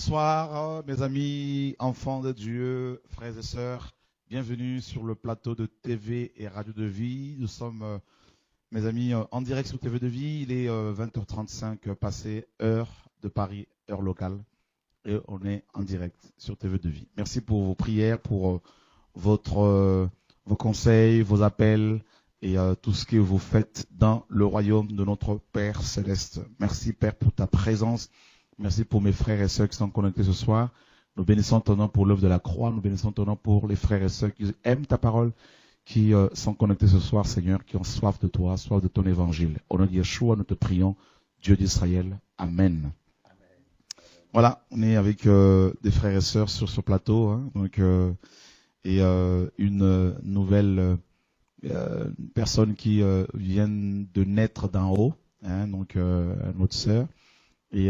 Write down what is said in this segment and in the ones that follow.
Bonsoir, mes amis, enfants de Dieu, frères et sœurs. Bienvenue sur le plateau de TV et Radio de Vie. Nous sommes, mes amis, en direct sur TV de Vie. Il est 20h35 passé, heure de Paris, heure locale. Et on est en direct sur TV de Vie. Merci pour vos prières, pour vos conseils, vos appels et tout ce que vous faites dans le royaume de notre Père Céleste. Merci, Père, pour ta présence. Merci pour mes frères et sœurs qui sont connectés ce soir. Nous bénissons ton nom pour l'œuvre de la croix. Nous bénissons ton nom pour les frères et sœurs qui aiment ta parole, qui sont connectés ce soir, Seigneur, qui ont soif de toi, soif de ton évangile. Au nom de Yeshua, nous te prions, Dieu d'Israël. Amen. Voilà, on est avec des frères et sœurs sur ce plateau, hein, donc, une nouvelle personne qui vient de naître d'en haut, hein, donc notre sœur, et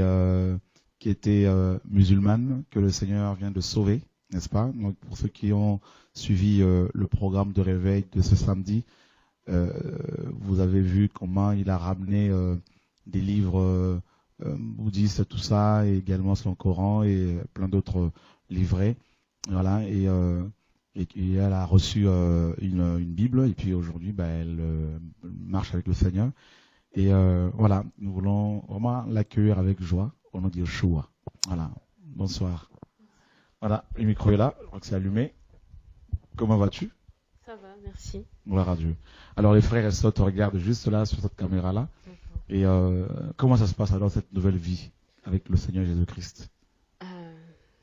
qui était musulmane, que le Seigneur vient de sauver, n'est-ce pas? Donc, pour ceux qui ont suivi le programme de réveil de ce samedi, vous avez vu comment il a ramené des livres bouddhistes, tout ça, et également son Coran et plein d'autres livrets. Voilà, et elle a reçu une Bible, et puis aujourd'hui, elle marche avec le Seigneur. Et voilà, nous voulons vraiment l'accueillir avec joie au nom de Yeshua. Voilà, bonsoir. Voilà, le micro est là, je crois que c'est allumé. Comment vas-tu? Ça va, merci. Gloire à Dieu. Alors les frères et sœurs te regardent juste là, sur cette caméra-là. Et comment ça se passe alors cette nouvelle vie avec le Seigneur Jésus-Christ?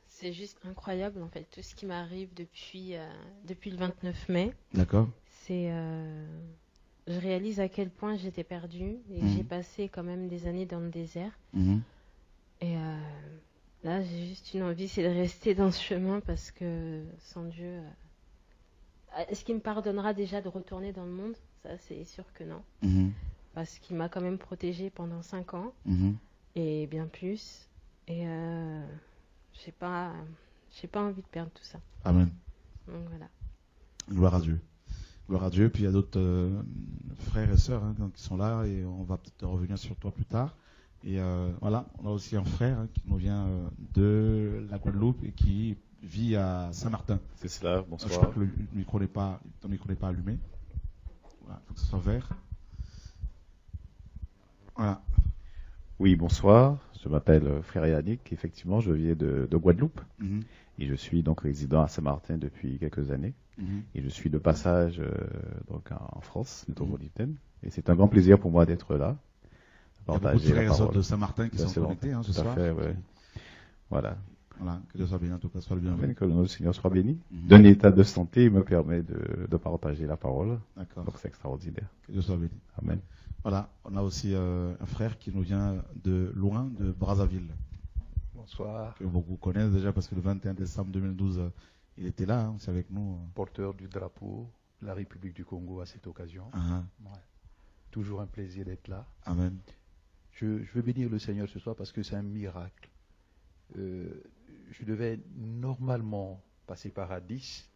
C'est juste incroyable en fait, tout ce qui m'arrive depuis le 29 mai. D'accord. Je réalise à quel point j'étais perdue et que j'ai passé quand même des années dans le désert. Et là, j'ai juste une envie, c'est de rester dans ce chemin parce que sans Dieu, est-ce qu'il me pardonnera déjà de retourner dans le monde? Ça, c'est sûr que non. Parce qu'il m'a quand même protégée pendant 5 ans et bien plus. Et j'ai pas envie de perdre tout ça. Amen. Donc voilà. Gloire à Dieu. Gloire à Dieu. Puis il y a d'autres frères et sœurs qui sont là et on va peut-être revenir sur toi plus tard. Et voilà, on a aussi un frère qui nous vient de la Guadeloupe et qui vit à Saint-Martin. C'est cela, bonsoir. Je crois que ton micro n'est pas allumé. Voilà, il faut que ce soit vert. Voilà. Oui, bonsoir. Je m'appelle Frère Yannick. Effectivement, je viens de Guadeloupe. Et je suis donc résident à Saint-Martin depuis quelques années. Et je suis de passage donc en France, métropolitaine. Et c'est un grand plaisir pour moi d'être là. Il y a beaucoup de frères et sœurs de Saint-Martin qui sont connectés ce soir. Tout à fait, oui. Voilà. Voilà, que Dieu soit béni, en tout cas, soit le bienvenu. Que le Seigneur soit béni. D'un état de santé me permet de partager la parole. D'accord. Donc c'est extraordinaire. Que Dieu soit béni. Amen. Voilà, on a aussi un frère qui nous vient de loin, de Brazzaville. Bonsoir. Que beaucoup connaissent déjà parce que le 21 décembre 2012, il était là, c'est avec nous. Porteur du drapeau de la République du Congo à cette occasion. Ouais. Toujours un plaisir d'être là. Amen. Je veux bénir le Seigneur ce soir parce que c'est un miracle. Je devais normalement passer par Addis.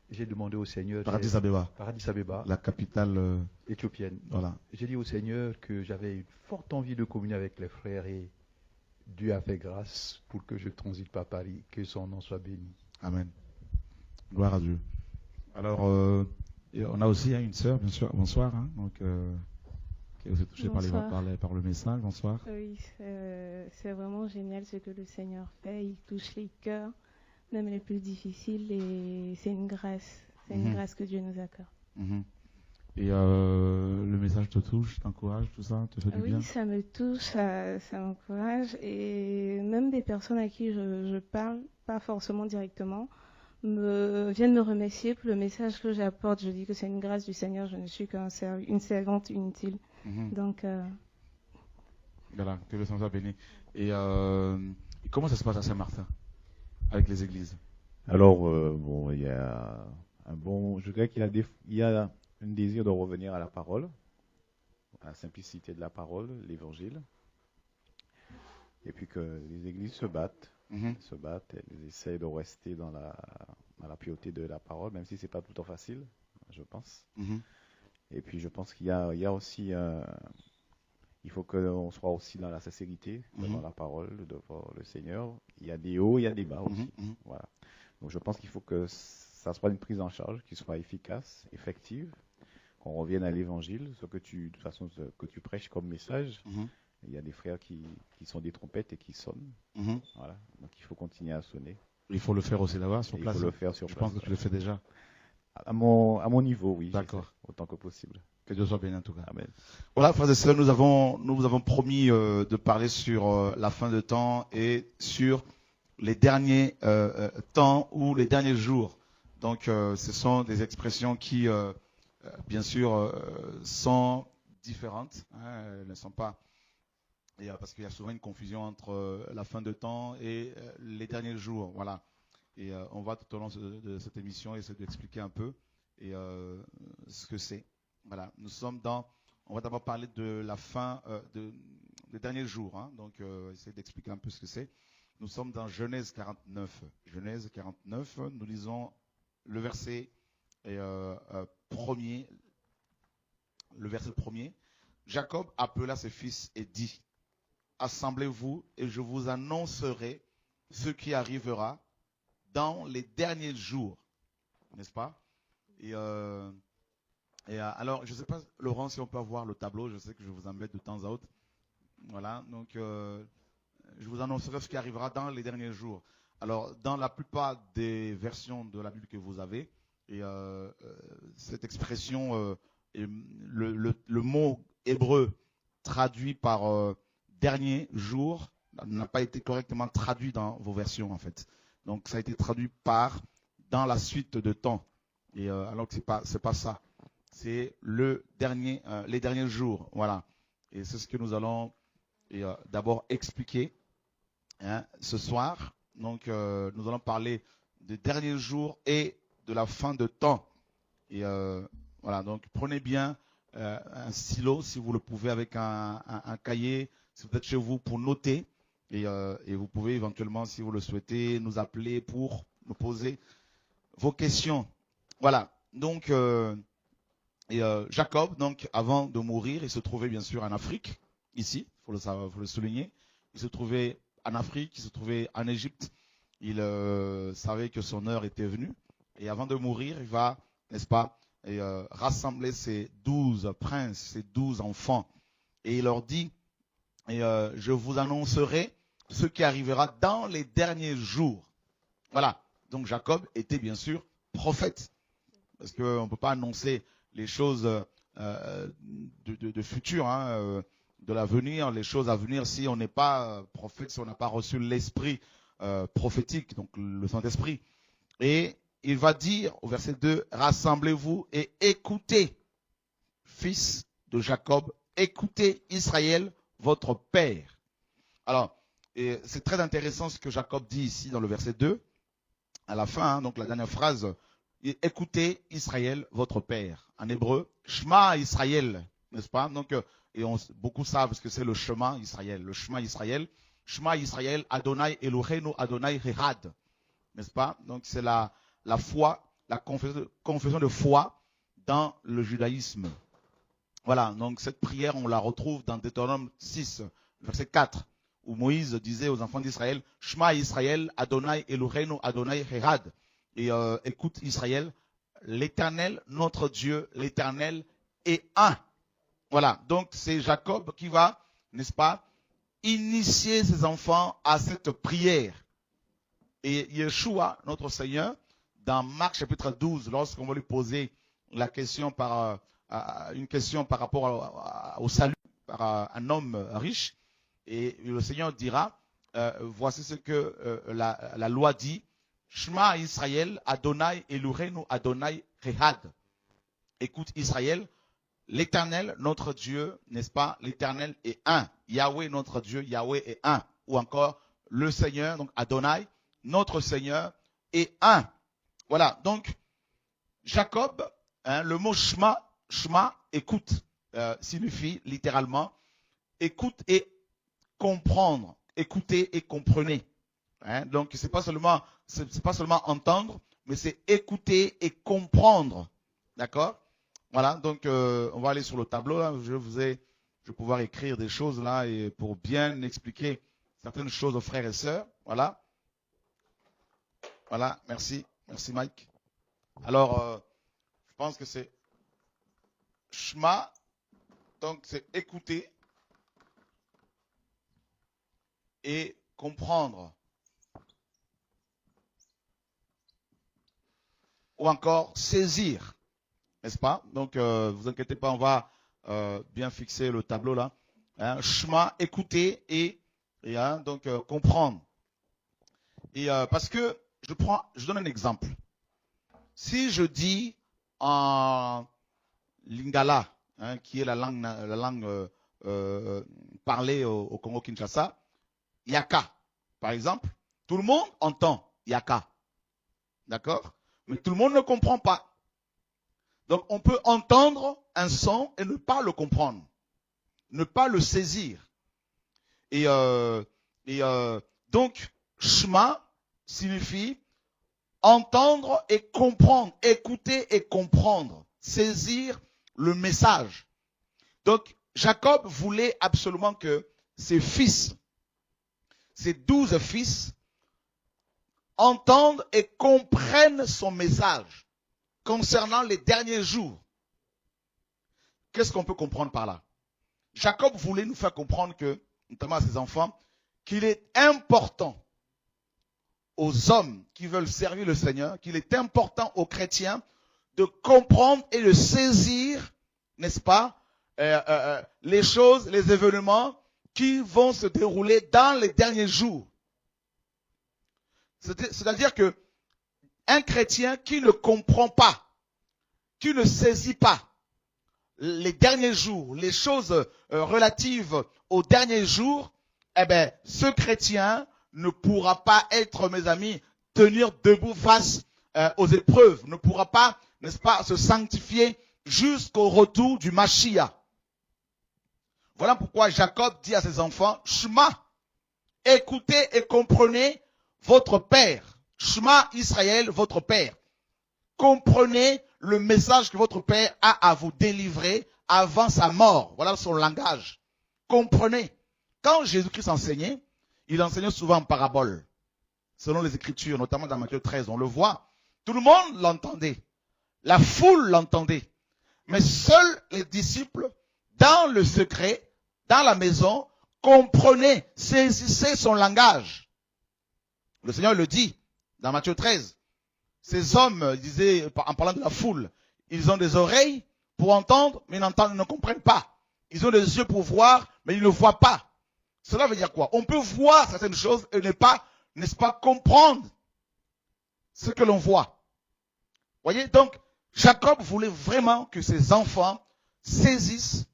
J'ai demandé au Seigneur... Par Addis Abeba. Par Addis Abeba. La capitale éthiopienne. Voilà. J'ai dit au Seigneur que j'avais une forte envie de communier avec les frères et Dieu a fait grâce pour que je transite par Paris. Que son nom soit béni. Amen. Gloire à Dieu. Alors, on a aussi une sœur, bien sûr. Bonsoir. Donc, qui est aussi touchée par le message. Bonsoir. Oui, c'est vraiment génial ce que le Seigneur fait. Il touche les cœurs, même les plus difficiles, et c'est une grâce. C'est une grâce que Dieu nous accorde. Et le message te touche, t'encourage, tout ça, te fait du bien? Oui, ça me touche, ça m'encourage. Et même des personnes à qui je parle, pas forcément directement, viennent me remercier pour le message que j'apporte. Je dis que c'est une grâce du Seigneur, je ne suis qu'une servante inutile. Donc, voilà, que le Seigneur soit béni. Et comment ça se passe à Saint-Martin avec les églises? Alors, bon, il y a je dirais qu'il y a un désir de revenir à la parole, à la simplicité de la parole, l'évangile, et puis que les églises se battent, elles essayent de rester dans la pureté de la parole, même si c'est pas tout le temps facile, je pense. Et puis je pense qu'il y a aussi il faut qu'on soit aussi dans la sincérité, dans la parole, devant le Seigneur. Il y a des hauts, il y a des bas aussi. Voilà. Donc je pense qu'il faut que ça soit une prise en charge qui soit efficace, effective, qu'on revienne à l'évangile, ce que de toute façon, ce que tu prêches comme message. Il y a des frères qui sont des trompettes et qui sonnent. Voilà. Donc il faut continuer à sonner. Il faut le faire aussi là-bas, sur place. Il faut le faire sur place. Je pense que tu le fais déjà. À mon niveau, oui. D'accord. Autant que possible. Que Dieu soit béni en tout cas. Amen. Voilà, frères et sœurs, nous vous avons promis de parler sur la fin de temps et sur les derniers temps ou les derniers jours. Donc, ce sont des expressions qui, bien sûr, sont différentes. Elles ne sont pas... Et, parce qu'il y a souvent une confusion entre la fin de temps et les derniers jours. Voilà. Et on va tout au long de cette émission essayer d'expliquer un peu et, ce que c'est. Voilà. Nous sommes on va d'abord parler de la fin des derniers jours. Hein. Donc, essayer d'expliquer un peu ce que c'est. Nous sommes dans Genèse 49. Genèse 49, nous lisons le verset premier. Le verset premier. Jacob appela ses fils et dit: assemblez-vous et je vous annoncerai ce qui arrivera dans les derniers jours. N'est-ce pas? Et alors, je ne sais pas, Laurent, si on peut avoir le tableau. Je sais que je vous embête de temps à autre. Voilà, donc je vous annoncerai ce qui arrivera dans les derniers jours. Alors, dans la plupart des versions de la Bible que vous avez, et cette expression, le mot hébreu traduit par dernier jour n'a pas été correctement traduit dans vos versions en fait. Donc ça a été traduit par dans la suite de temps. Et alors que c'est pas ça. C'est les derniers jours. Voilà. Et c'est ce que nous allons d'abord expliquer ce soir. Donc nous allons parler des derniers jours et de la fin de temps. Et voilà. Donc prenez bien un stylo si vous le pouvez avec un cahier. Si vous êtes chez vous pour noter, et vous pouvez éventuellement, si vous le souhaitez, nous appeler pour nous poser vos questions. Voilà. Donc, Jacob, donc, avant de mourir, il se trouvait bien sûr en Afrique, ici, faut le souligner. Il se trouvait en Afrique, il se trouvait en Égypte. Il savait que son heure était venue. Et avant de mourir, il va, n'est-ce pas, rassembler ses 12 princes, ses 12 enfants. Et il leur dit: et je vous annoncerai ce qui arrivera dans les derniers jours. Voilà. Donc Jacob était bien sûr prophète. Parce qu'on ne peut pas annoncer les choses de futur, de l'avenir, les choses à venir, si on n'est pas prophète, si on n'a pas reçu l'esprit prophétique, donc le Saint-Esprit. Et il va dire au verset 2, rassemblez-vous et écoutez, fils de Jacob, écoutez Israël, votre père. Alors, c'est très intéressant ce que Jacob dit ici dans le verset 2, à la fin, donc la dernière phrase, écoutez Israël, votre père. En hébreu, Shema Israël, n'est-ce pas? Donc, beaucoup savent ce que c'est le Shema Israël. Le Shema Israël, Adonai Eloheinu, Adonai Echad, n'est-ce pas? Donc, c'est la foi, la confession de foi dans le judaïsme. Voilà, donc cette prière, on la retrouve dans Deutéronome 6, verset 4, où Moïse disait aux enfants d'Israël, Shema Israël, Adonai Eloheinu, Adonai Echad. Et écoute Israël, l'Éternel, notre Dieu, l'Éternel est un. Voilà, donc c'est Jacob qui va, n'est-ce pas, initier ses enfants à cette prière. Et Yeshua, notre Seigneur, dans Marc chapitre 12, lorsqu'on va lui poser la question une question par rapport au salut par un homme riche, et le Seigneur dira, voici ce que la loi dit, Shema Israël, Adonai Eloheinu, Adonai Echad. Écoute Israël, l'Éternel, notre Dieu, n'est-ce pas, l'Éternel est un. Yahweh, notre Dieu, Yahweh est un. Ou encore, le Seigneur, donc Adonai, notre Seigneur est un. Voilà, donc, Jacob, le mot Shema, écoute, signifie littéralement écoute et comprendre, écoutez et comprenez. Donc c'est pas seulement entendre, mais c'est écouter et comprendre. D'accord? Voilà, donc on va aller sur le tableau là. Je vous ai je vais pouvoir écrire des choses là et pour bien expliquer certaines choses aux frères et sœurs. Voilà. Voilà, merci. Merci Mike. Alors, je pense que c'est Shema, donc c'est écouter et comprendre. Ou encore saisir, n'est-ce pas? Donc, vous inquiétez pas, on va bien fixer le tableau là. Hein, Shema, écouter et donc comprendre. Et parce que je donne un exemple. Si je dis en lingala, hein, qui est la langue parlée au Congo-Kinshasa, yaka, par exemple, tout le monde entend yaka, d'accord? Mais tout le monde ne comprend pas. Donc on peut entendre un son et ne pas le comprendre, ne pas le saisir. Et donc Shema signifie entendre et comprendre, écouter et comprendre, saisir le message. Donc Jacob voulait absolument que ses fils, ses 12 fils, entendent et comprennent son message concernant les derniers jours. Qu'est-ce qu'on peut comprendre par là? Jacob voulait nous faire comprendre que, notamment à ses enfants, qu'il est important aux hommes qui veulent servir le Seigneur, qu'il est important aux chrétiens de comprendre et de saisir, n'est-ce pas, les choses, les événements qui vont se dérouler dans les derniers jours. C'est-à-dire que un chrétien qui ne comprend pas, qui ne saisit pas les derniers jours, les choses relatives aux derniers jours, eh bien, ce chrétien ne pourra pas être, mes amis, tenir debout face aux épreuves, ne pourra pas, n'est-ce pas, se sanctifier jusqu'au retour du Mashiach. Voilà pourquoi Jacob dit à ses enfants, Shema, écoutez et comprenez votre père. Shema Israël, votre père. Comprenez le message que votre père a à vous délivrer avant sa mort. Voilà son langage. Comprenez. Quand Jésus-Christ enseignait, il enseignait souvent en parabole, selon les Écritures, notamment dans Matthieu 13. On le voit. Tout le monde l'entendait. La foule l'entendait. Mais seuls les disciples, dans le secret, dans la maison, comprenaient, saisissaient son langage. Le Seigneur le dit dans Matthieu 13. Ces hommes, il disait, en parlant de la foule, ils ont des oreilles pour entendre, mais ils ne comprennent pas. Ils ont des yeux pour voir, mais ils ne voient pas. Cela veut dire quoi? On peut voir certaines choses et ne pas, n'est-ce pas, comprendre ce que l'on voit. Voyez, donc, Jacob voulait vraiment que ses enfants saisissent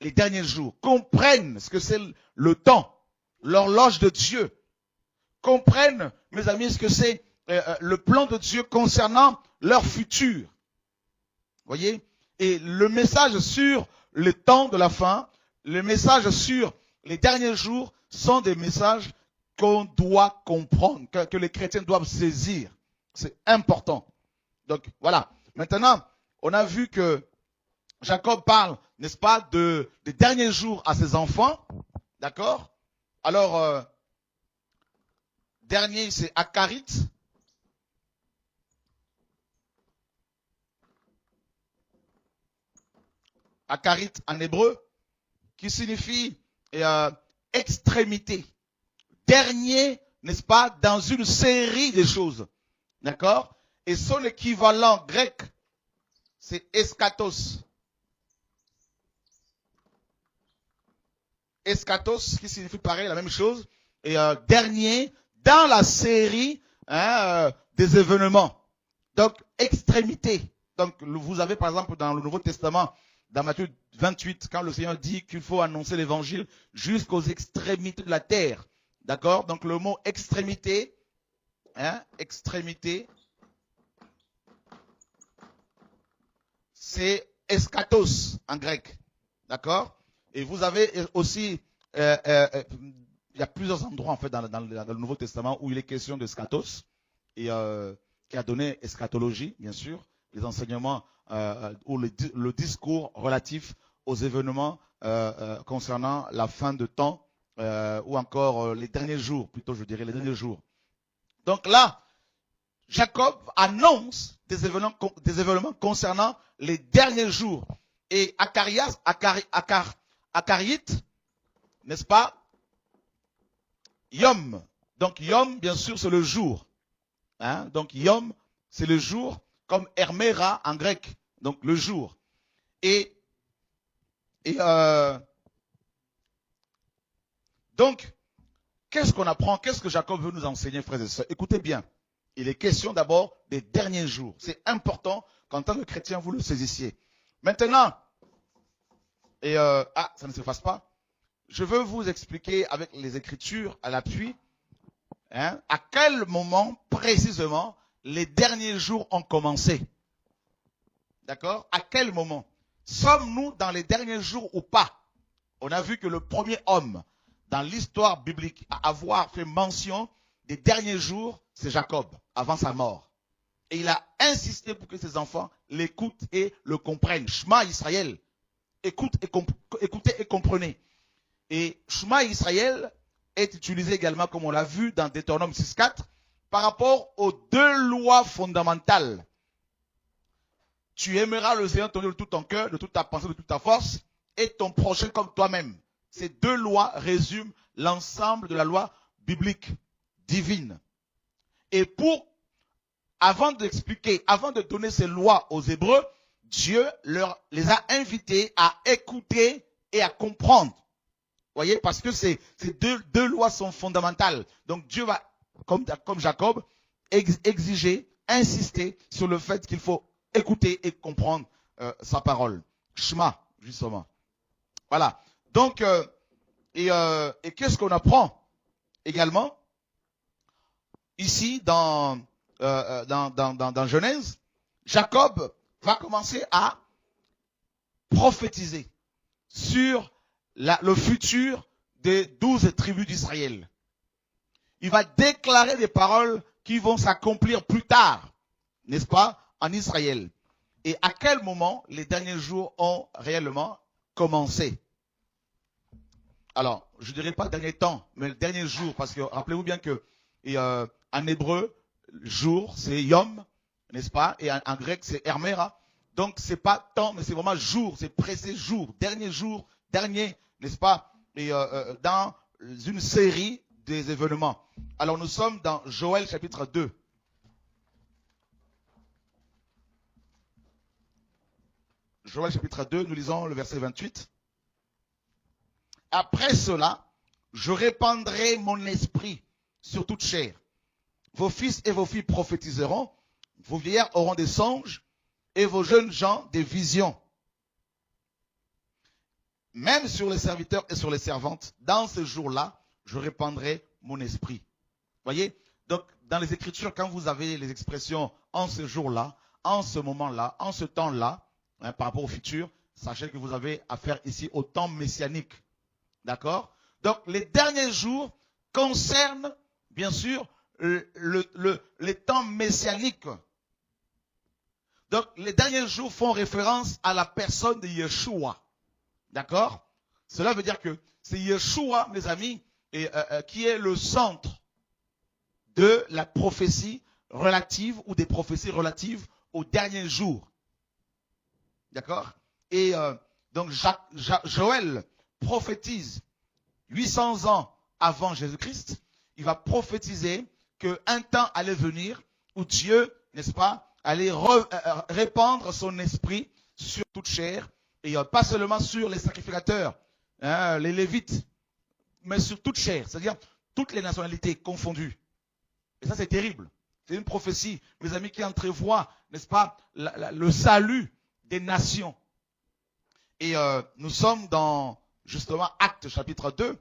les derniers jours, comprennent ce que c'est le temps, l'horloge de Dieu, comprennent, mes amis, ce que c'est le plan de Dieu concernant leur futur. Voyez? Et le message sur le temps de la fin, le message sur les derniers jours sont des messages qu'on doit comprendre, que les chrétiens doivent saisir. C'est important. Donc, voilà. Maintenant, on a vu que Jacob parle, n'est-ce pas, des derniers jours à ses enfants. D'accord? Alors, dernier, c'est Akarit. Akarit en hébreu, qui signifie extrémité. Dernier, n'est-ce pas, dans une série de choses. D'accord? Et son équivalent grec, c'est eschatos. Eschatos, qui signifie pareil, la même chose. Et dernier, dans la série des événements. Donc, extrémité. Donc, vous avez par exemple dans le Nouveau Testament, dans Matthieu 28, quand le Seigneur dit qu'il faut annoncer l'évangile jusqu'aux extrémités de la terre. D'accord? Donc, le mot extrémité, extrémité, c'est eschatos en grec. D'accord? Et vous avez aussi, il y a plusieurs endroits en fait dans le Nouveau Testament où il est question d'eschatos et qui a donné eschatologie, bien sûr, les enseignements ou le discours relatif aux événements concernant la fin de temps ou encore les derniers jours, plutôt je dirais les derniers jours. Donc là, Jacob annonce des événements concernant les derniers jours. Et Akarite, n'est-ce pas? Yom. Donc Yom, bien sûr, c'est le jour. Hein? Donc Yom, c'est le jour, comme Hermera en grec. Donc le jour. Donc, qu'est-ce qu'on apprend? Qu'est-ce que Jacob veut nous enseigner, frères et sœurs? Écoutez bien. Il est question d'abord des derniers jours. C'est important qu'en tant que chrétien, vous le saisissiez. Maintenant, ça ne s'efface pas. Je veux vous expliquer avec les Écritures à l'appui, hein, à quel moment précisément les derniers jours ont commencé. D'accord? À quel moment? Sommes-nous dans les derniers jours ou pas? On a vu que le premier homme dans l'histoire biblique à avoir fait mention des derniers jours, c'est Jacob, avant sa mort. Et il a insisté pour que ses enfants l'écoutent et le comprennent. Shema Israël, écoutez et comprenez. Et Shema Israël est utilisé également, comme on l'a vu dans Deutéronome 6.4, par rapport aux deux lois fondamentales. Tu aimeras le Seigneur ton Dieu de tout ton cœur, de toute ta pensée, de toute ta force, et ton prochain comme toi-même. Ces deux lois résument l'ensemble de la loi biblique, divine. Et avant de donner ces lois aux Hébreux, Dieu les a invités à écouter et à comprendre. Voyez, parce que ces deux lois sont fondamentales. Donc Dieu va, comme Jacob, exiger, insister sur le fait qu'il faut écouter et comprendre sa parole. Shema, justement. Voilà. Donc, et qu'est-ce qu'on apprend également ici dans Genèse? Jacob va commencer à prophétiser sur le futur des 12 tribus d'Israël. Il va déclarer des paroles qui vont s'accomplir plus tard, n'est-ce pas, en Israël. Et à quel moment les derniers jours ont réellement commencé? Alors, je ne dirais pas dernier temps, mais le dernier jour, parce que rappelez-vous bien que en hébreu, jour, c'est yom, n'est-ce pas? Et en grec, c'est hermera. Donc, c'est pas temps, mais c'est vraiment jour, c'est pressé jour, dernier, n'est-ce pas? Et dans une série des événements. Alors, nous sommes dans Joël chapitre 2. Joël chapitre 2, nous lisons le verset 28. Après cela, je répandrai mon esprit sur toute chair. Vos fils et vos filles prophétiseront, vos vieillards auront des songes, et vos jeunes gens des visions. Même sur les serviteurs et sur les servantes, dans ce jour-là, je répandrai mon esprit. Voyez? Donc, dans les Écritures, quand vous avez les expressions en ce jour-là, en ce moment-là, en ce temps-là, hein, par rapport au futur, sachez que vous avez affaire ici au temps messianique. D'accord? Donc, les derniers jours concernent, bien sûr, les temps messianiques. Donc, les derniers jours font référence à la personne de Yeshua. D'accord? Cela veut dire que c'est Yeshua, mes amis, qui est le centre de la prophétie relative ou des prophéties relatives aux derniers jours. D'accord? Et donc, Joël prophétise 800 ans avant Jésus-Christ. Il va prophétiser qu'un temps allait venir où Dieu, n'est-ce pas, allait répandre son esprit sur toute chair, et pas seulement sur les sacrificateurs, hein, les Lévites, mais sur toute chair, c'est-à-dire toutes les nationalités confondues. Et ça, c'est terrible. C'est une prophétie, mes amis, qui entrevoit, n'est-ce pas, le salut des nations. Et nous sommes dans, justement, Actes chapitre 2.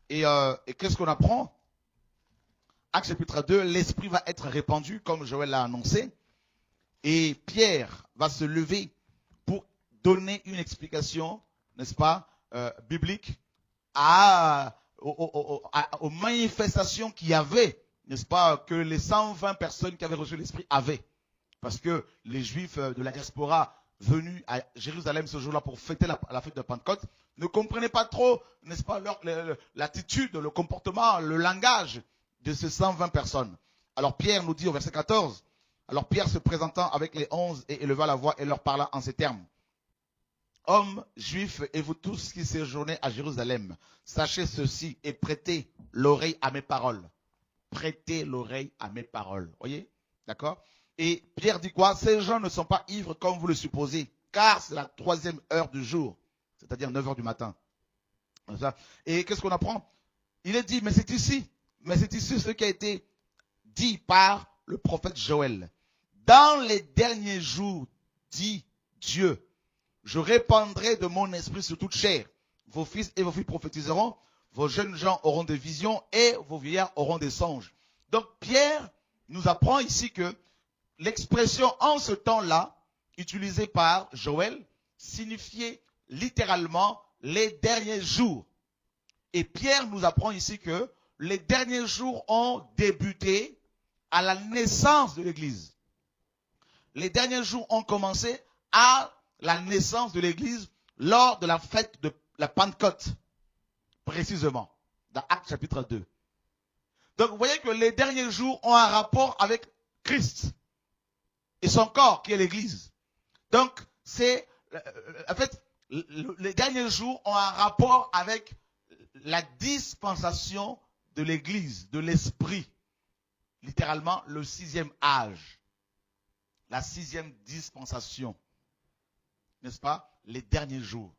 Et qu'est-ce qu'on apprend? Actes chapitre 2, l'Esprit va être répandu, comme Joël l'a annoncé. Et Pierre va se lever pour donner une explication, n'est-ce pas, biblique, aux manifestations qu'il y avait, n'est-ce pas, que les 120 personnes qui avaient reçu l'Esprit avaient. Parce que les Juifs de la diaspora venus à Jérusalem ce jour-là pour fêter la fête de Pentecôte ne comprenaient pas trop, n'est-ce pas, l'attitude, le comportement, le langage de ces 120 personnes. Alors Pierre nous dit au verset 14, alors Pierre se présentant avec les 11 et éleva la voix et leur parla en ces termes. Hommes juifs et vous tous qui séjournez à Jérusalem, sachez ceci et prêtez l'oreille à mes paroles. Prêtez l'oreille à mes paroles. Voyez? D'accord? Et Pierre dit quoi? Ces gens ne sont pas ivres comme vous le supposez, car c'est la 3e heure du jour, c'est-à-dire 9 heures du matin. Et qu'est-ce qu'on apprend? Il est dit, mais c'est ici ce qui a été dit par le prophète Joël. Dans les derniers jours, dit Dieu, je répandrai de mon esprit sur toute chair. Vos fils et vos filles prophétiseront, vos jeunes gens auront des visions et vos vieillards auront des songes. Donc Pierre nous apprend ici que l'expression en ce temps-là, utilisée par Joël, signifiait littéralement les derniers jours. Et Pierre nous apprend ici que les derniers jours ont débuté à la naissance de l'Église. Les derniers jours ont commencé à la naissance de l'Église lors de la fête de la Pentecôte, précisément, dans Actes chapitre 2. Donc vous voyez que les derniers jours ont un rapport avec Christ et son corps qui est l'Église. Donc c'est, en fait, les derniers jours ont un rapport avec la dispensation de l'Église, de l'Esprit. Littéralement, le 6e âge. La 6e dispensation. N'est-ce pas? Les derniers jours.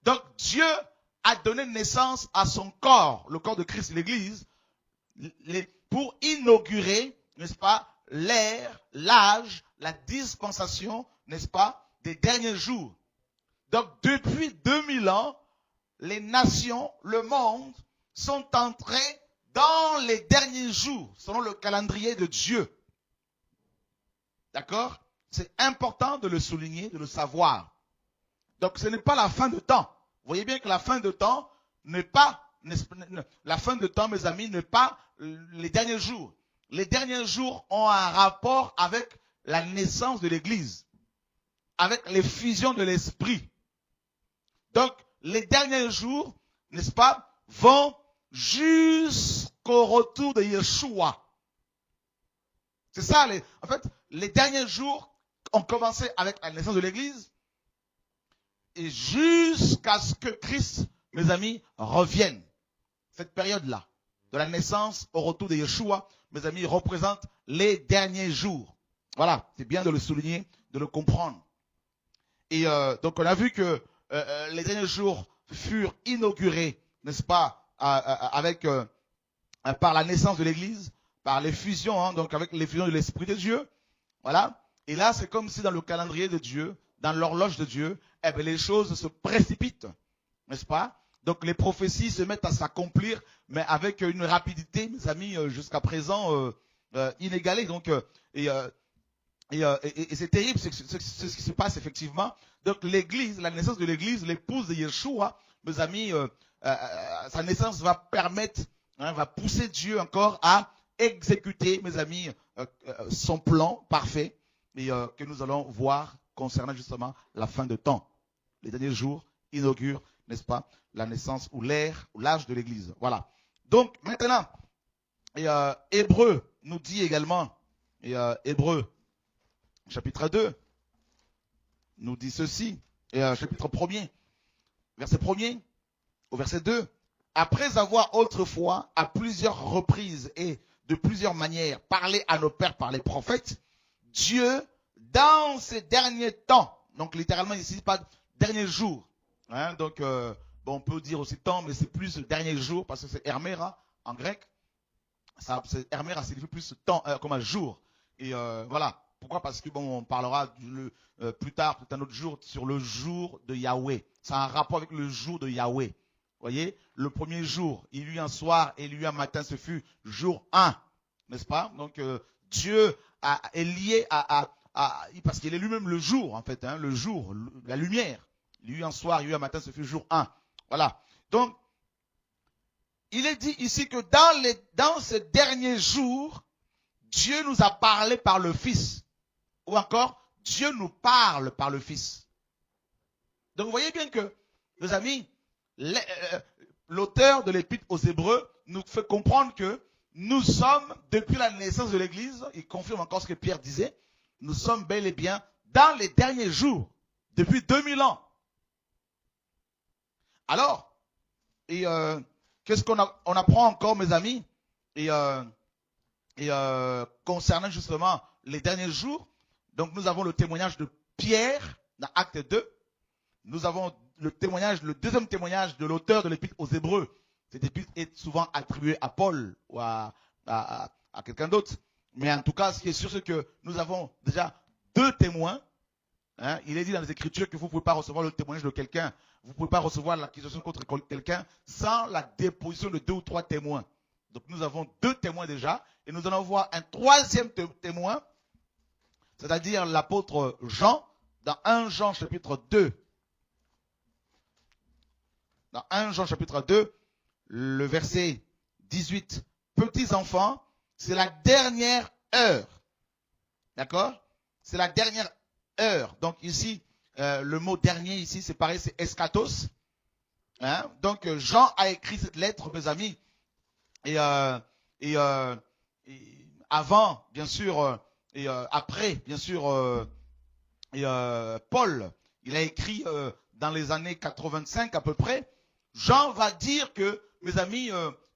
Donc, Dieu a donné naissance à son corps, le corps de Christ, l'Église, pour inaugurer, n'est-ce pas, l'ère, l'âge, la dispensation, n'est-ce pas, des derniers jours. Donc, depuis 2000 ans, les nations, le monde, sont entrés dans les derniers jours, selon le calendrier de Dieu. D'accord? C'est important de le souligner, de le savoir. Donc, ce n'est pas la fin de temps. Vous voyez bien que la fin de temps n'est pas, la fin de temps, mes amis, n'est pas les derniers jours. Les derniers jours ont un rapport avec la naissance de l'Église, avec l'effusion de l'Esprit. Donc, les derniers jours, n'est-ce pas, vont jusqu'au retour de Yeshua. C'est ça, en fait, les derniers jours ont commencé avec la naissance de l'Église et jusqu'à ce que Christ, mes amis, revienne. Cette période-là, de la naissance au retour de Yeshua, mes amis, représente les derniers jours. Voilà, c'est bien de le souligner, de le comprendre. Et donc on a vu que les derniers jours furent inaugurés, n'est-ce pas, par la naissance de l'Église, par l'effusion, hein, donc avec l'effusion de l'Esprit de Dieu. Voilà. Et là, c'est comme si dans le calendrier de Dieu, dans l'horloge de Dieu, eh bien, les choses se précipitent, n'est-ce pas? Donc les prophéties se mettent à s'accomplir, mais avec une rapidité, mes amis, jusqu'à présent inégalée. Donc, et c'est terrible ce qui se passe effectivement. Donc l'Église, la naissance de l'Église, l'épouse de Yeshua, mes amis, sa naissance va permettre, hein, va pousser Dieu encore à exécuter, mes amis, son plan parfait et que nous allons voir concernant justement la fin de temps. Les derniers jours inaugurent, n'est-ce pas, la naissance ou l'ère ou l'âge de l'Église. Voilà. Donc maintenant, Hébreux nous dit également, Hébreux chapitre 2 nous dit ceci, chapitre 1er, verset 1er au verset 2. Après avoir autrefois, à plusieurs reprises et de plusieurs manières, parlé à nos pères par les prophètes, Dieu, dans ces derniers temps, donc littéralement ici, pas derniers jours, hein, donc bon, on peut dire aussi temps, mais c'est plus dernier jour, parce que c'est hermera en grec, hermera signifie plus temps, comme un jour, et voilà. Pourquoi? Parce que bon, on parlera plus tard, tout un autre jour, sur le jour de Yahweh. Ça a un rapport avec le jour de Yahweh. Vous voyez, le premier jour, il y eut un soir et il y eut un matin, ce fut jour 1, n'est-ce pas? Donc Dieu est lié parce qu'il est lui-même le jour, en fait, hein, le jour, la lumière. Il y eut un soir, il y eut un matin, ce fut jour 1. Voilà. Donc, il est dit ici que dans ces derniers jours, Dieu nous a parlé par le Fils. Ou encore, Dieu nous parle par le Fils. Donc vous voyez bien que, mes amis, l'auteur de l'Épître aux Hébreux nous fait comprendre que nous sommes, depuis la naissance de l'Église, il confirme encore ce que Pierre disait, nous sommes bel et bien dans les derniers jours, depuis 2000 ans. Alors, qu'est-ce qu'on apprend encore, mes amis, concernant justement les derniers jours? Donc nous avons le témoignage de Pierre dans Acte 2. Nous avons le deuxième témoignage de l'auteur de l'Épître aux Hébreux. Cette épître est souvent attribuée à Paul ou à quelqu'un d'autre. Mais en tout cas, ce qui est sûr, c'est que nous avons déjà 2 témoins. Hein. Il est dit dans les Écritures que vous ne pouvez pas recevoir le témoignage de quelqu'un. Vous ne pouvez pas recevoir l'accusation contre quelqu'un sans la déposition de 2 ou 3 témoins. Donc nous avons 2 témoins déjà. Et nous allons voir un 3e témoin, c'est-à-dire l'apôtre Jean, dans 1 Jean chapitre 2. Dans 1 Jean chapitre 2, le verset 18. Petits enfants, c'est la dernière heure. D'accord? C'est la dernière heure. Donc ici, le mot dernier ici, c'est pareil, c'est eschatos. Hein? Donc Jean a écrit cette lettre, mes amis. Et avant, bien sûr, et après, bien sûr, Paul, il a écrit dans les années 85 à peu près. Jean va dire que, mes amis,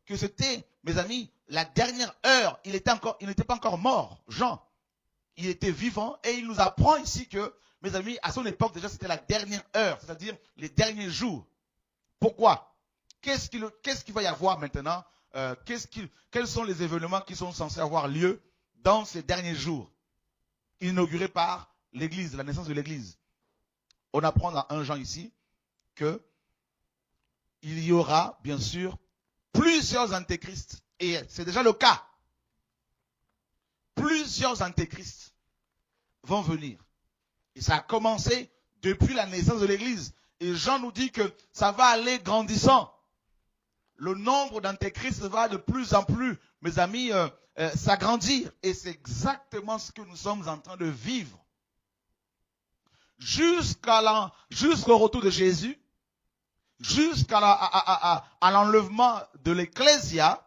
que c'était, mes amis, la dernière heure. Il n'était pas encore mort, Jean. Il était vivant et il nous apprend ici que, mes amis, à son époque déjà c'était la dernière heure, c'est-à-dire les jours. Pourquoi? Qu'est-ce qu'il va y avoir maintenant? Quels sont les événements qui sont censés avoir lieu dans ces derniers jours, inaugurés par l'Église, la naissance de l'Église? On apprend dans 1 Jean ici que il y aura, bien sûr, plusieurs antéchrists. Et c'est déjà le cas. Plusieurs antéchrists vont venir. Et ça a commencé depuis la naissance de l'Église. Et Jean nous dit que ça va aller grandissant. Le nombre d'antéchrists va de plus en plus, mes amis, s'agrandir. Et c'est exactement ce que nous sommes en train de vivre. Jusqu'au retour de Jésus, jusqu'à l'enlèvement de l'Ecclésia,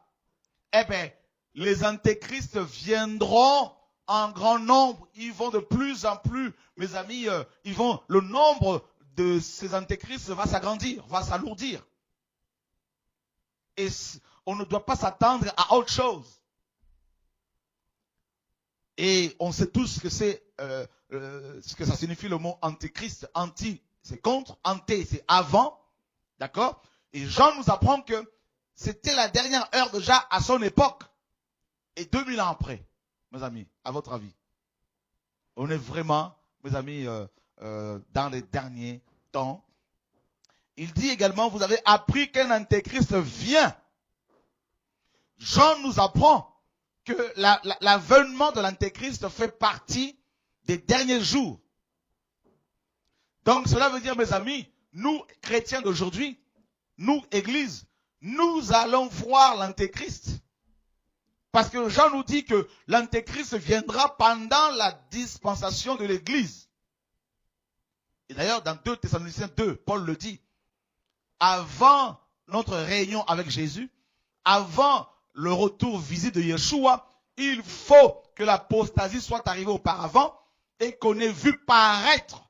eh bien, les antéchrists viendront en grand nombre. Ils vont de plus en plus, mes amis, le nombre de ces antéchrists va s'agrandir, va s'alourdir. Et on ne doit pas s'attendre à autre chose. Et on sait tous ce que c'est, ce que ça signifie le mot antéchrist. Anti, c'est contre. Anté, c'est avant. D'accord? Et Jean nous apprend que c'était la dernière heure déjà à son époque. Et 2000 ans après, mes amis, à votre avis, on est vraiment, mes amis, dans les derniers temps. Il dit également, vous avez appris qu'un antéchrist vient. Jean nous apprend que l'avènement de l'antéchrist fait partie des derniers jours. Donc cela veut dire, mes amis, nous, chrétiens d'aujourd'hui, nous, Église, nous allons voir l'antéchrist. Parce que Jean nous dit que l'antéchrist viendra pendant la dispensation de l'Église. Et d'ailleurs, dans 2 Thessaloniciens 2, Paul le dit, avant notre réunion avec Jésus, avant le retour visible de Yeshua, il faut que l'apostasie soit arrivée auparavant et qu'on ait vu paraître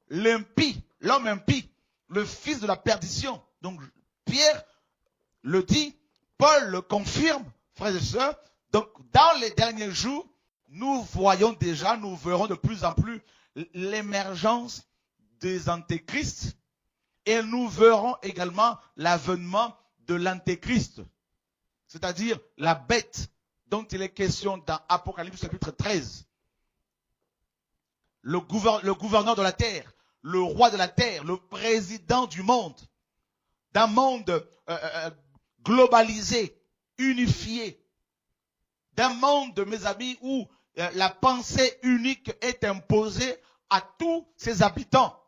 l'impie, l'homme impie, le fils de la perdition. Donc Pierre le dit, Paul le confirme, frères et sœurs. Donc dans les derniers jours, nous verrons de plus en plus l'émergence des antéchrists et nous verrons également l'avènement de l'antéchrist, c'est-à-dire la bête dont il est question dans Apocalypse chapitre 13. Le gouverneur de la terre, le roi de la terre, le président du monde, d'un monde globalisé, unifié, d'un monde, mes amis, où la pensée unique est imposée à tous ses habitants.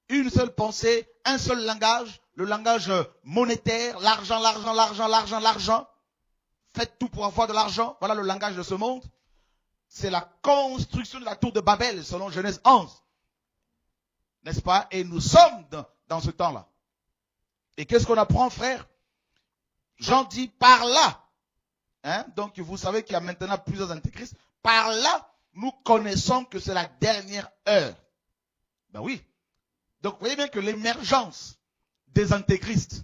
Une seule pensée, un seul langage, le langage monétaire, l'argent, l'argent, l'argent, l'argent, l'argent. Faites tout pour avoir de l'argent, voilà le langage de ce monde. c'est la construction de la tour de Babel, selon Genèse 11. N'est-ce pas? Et nous sommes dans ce temps-là. Et qu'est-ce qu'on apprend, frère? Jean dit, par là. Hein? Donc, vous savez qu'il y a maintenant plusieurs antéchrists. Par là, nous connaissons que c'est la dernière heure. Ben oui. Donc, vous voyez bien que l'émergence des antéchrists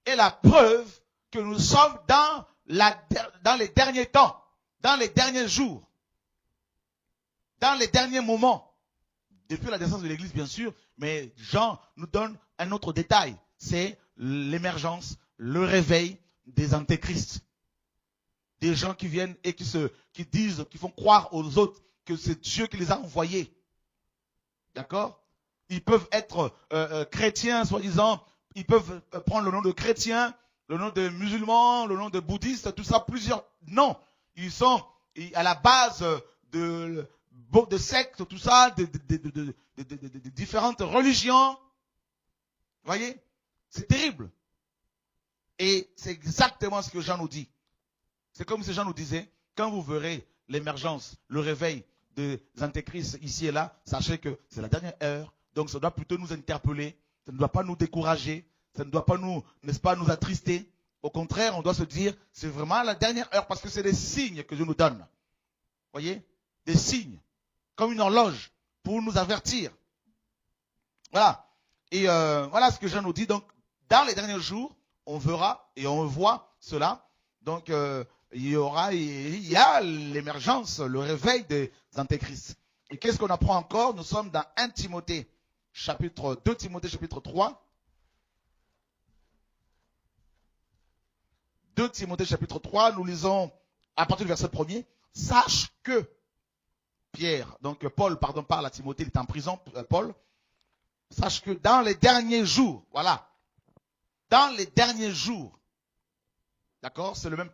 est la preuve que nous sommes dans les derniers temps, dans les derniers jours, dans les derniers moments. Depuis la naissance de l'Église, bien sûr, mais Jean nous donne un autre détail. C'est l'émergence, le réveil des antéchrists. Des gens qui viennent et qui disent, qui font croire aux autres que c'est Dieu qui les a envoyés. D'accord? Ils peuvent être chrétiens, soi-disant. Ils peuvent prendre le nom de chrétiens, le nom de musulmans, le nom de bouddhistes, tout ça, plusieurs. Non. Ils sont à la base de sectes, tout ça, de différentes religions. Vous voyez? C'est terrible. Et c'est exactement ce que Jean nous dit. C'est comme si Jean nous disait, quand vous verrez l'émergence, le réveil des antéchrists ici et là, sachez que c'est la dernière heure. Donc ça doit plutôt nous interpeller, ça ne doit pas nous décourager, ça ne doit pas nous, n'est-ce pas, nous attrister. Au contraire, on doit se dire, c'est vraiment la dernière heure parce que c'est des signes que Dieu nous donne. Vous voyez? Des signes, comme une horloge, pour nous avertir. Voilà. Et voilà ce que Jean nous dit. Donc, dans les derniers jours, on verra et on voit cela. Donc, il y a l'émergence, le réveil des antéchrists. Et qu'est-ce qu'on apprend encore? Nous sommes dans 2 Timothée, chapitre 3. 2 Timothée, chapitre 3, nous lisons à partir du verset 1er. Sache que, Paul parle à Timothée, il est en prison, Paul. Sache que dans les derniers jours, voilà, dans les derniers jours, d'accord, c'est le même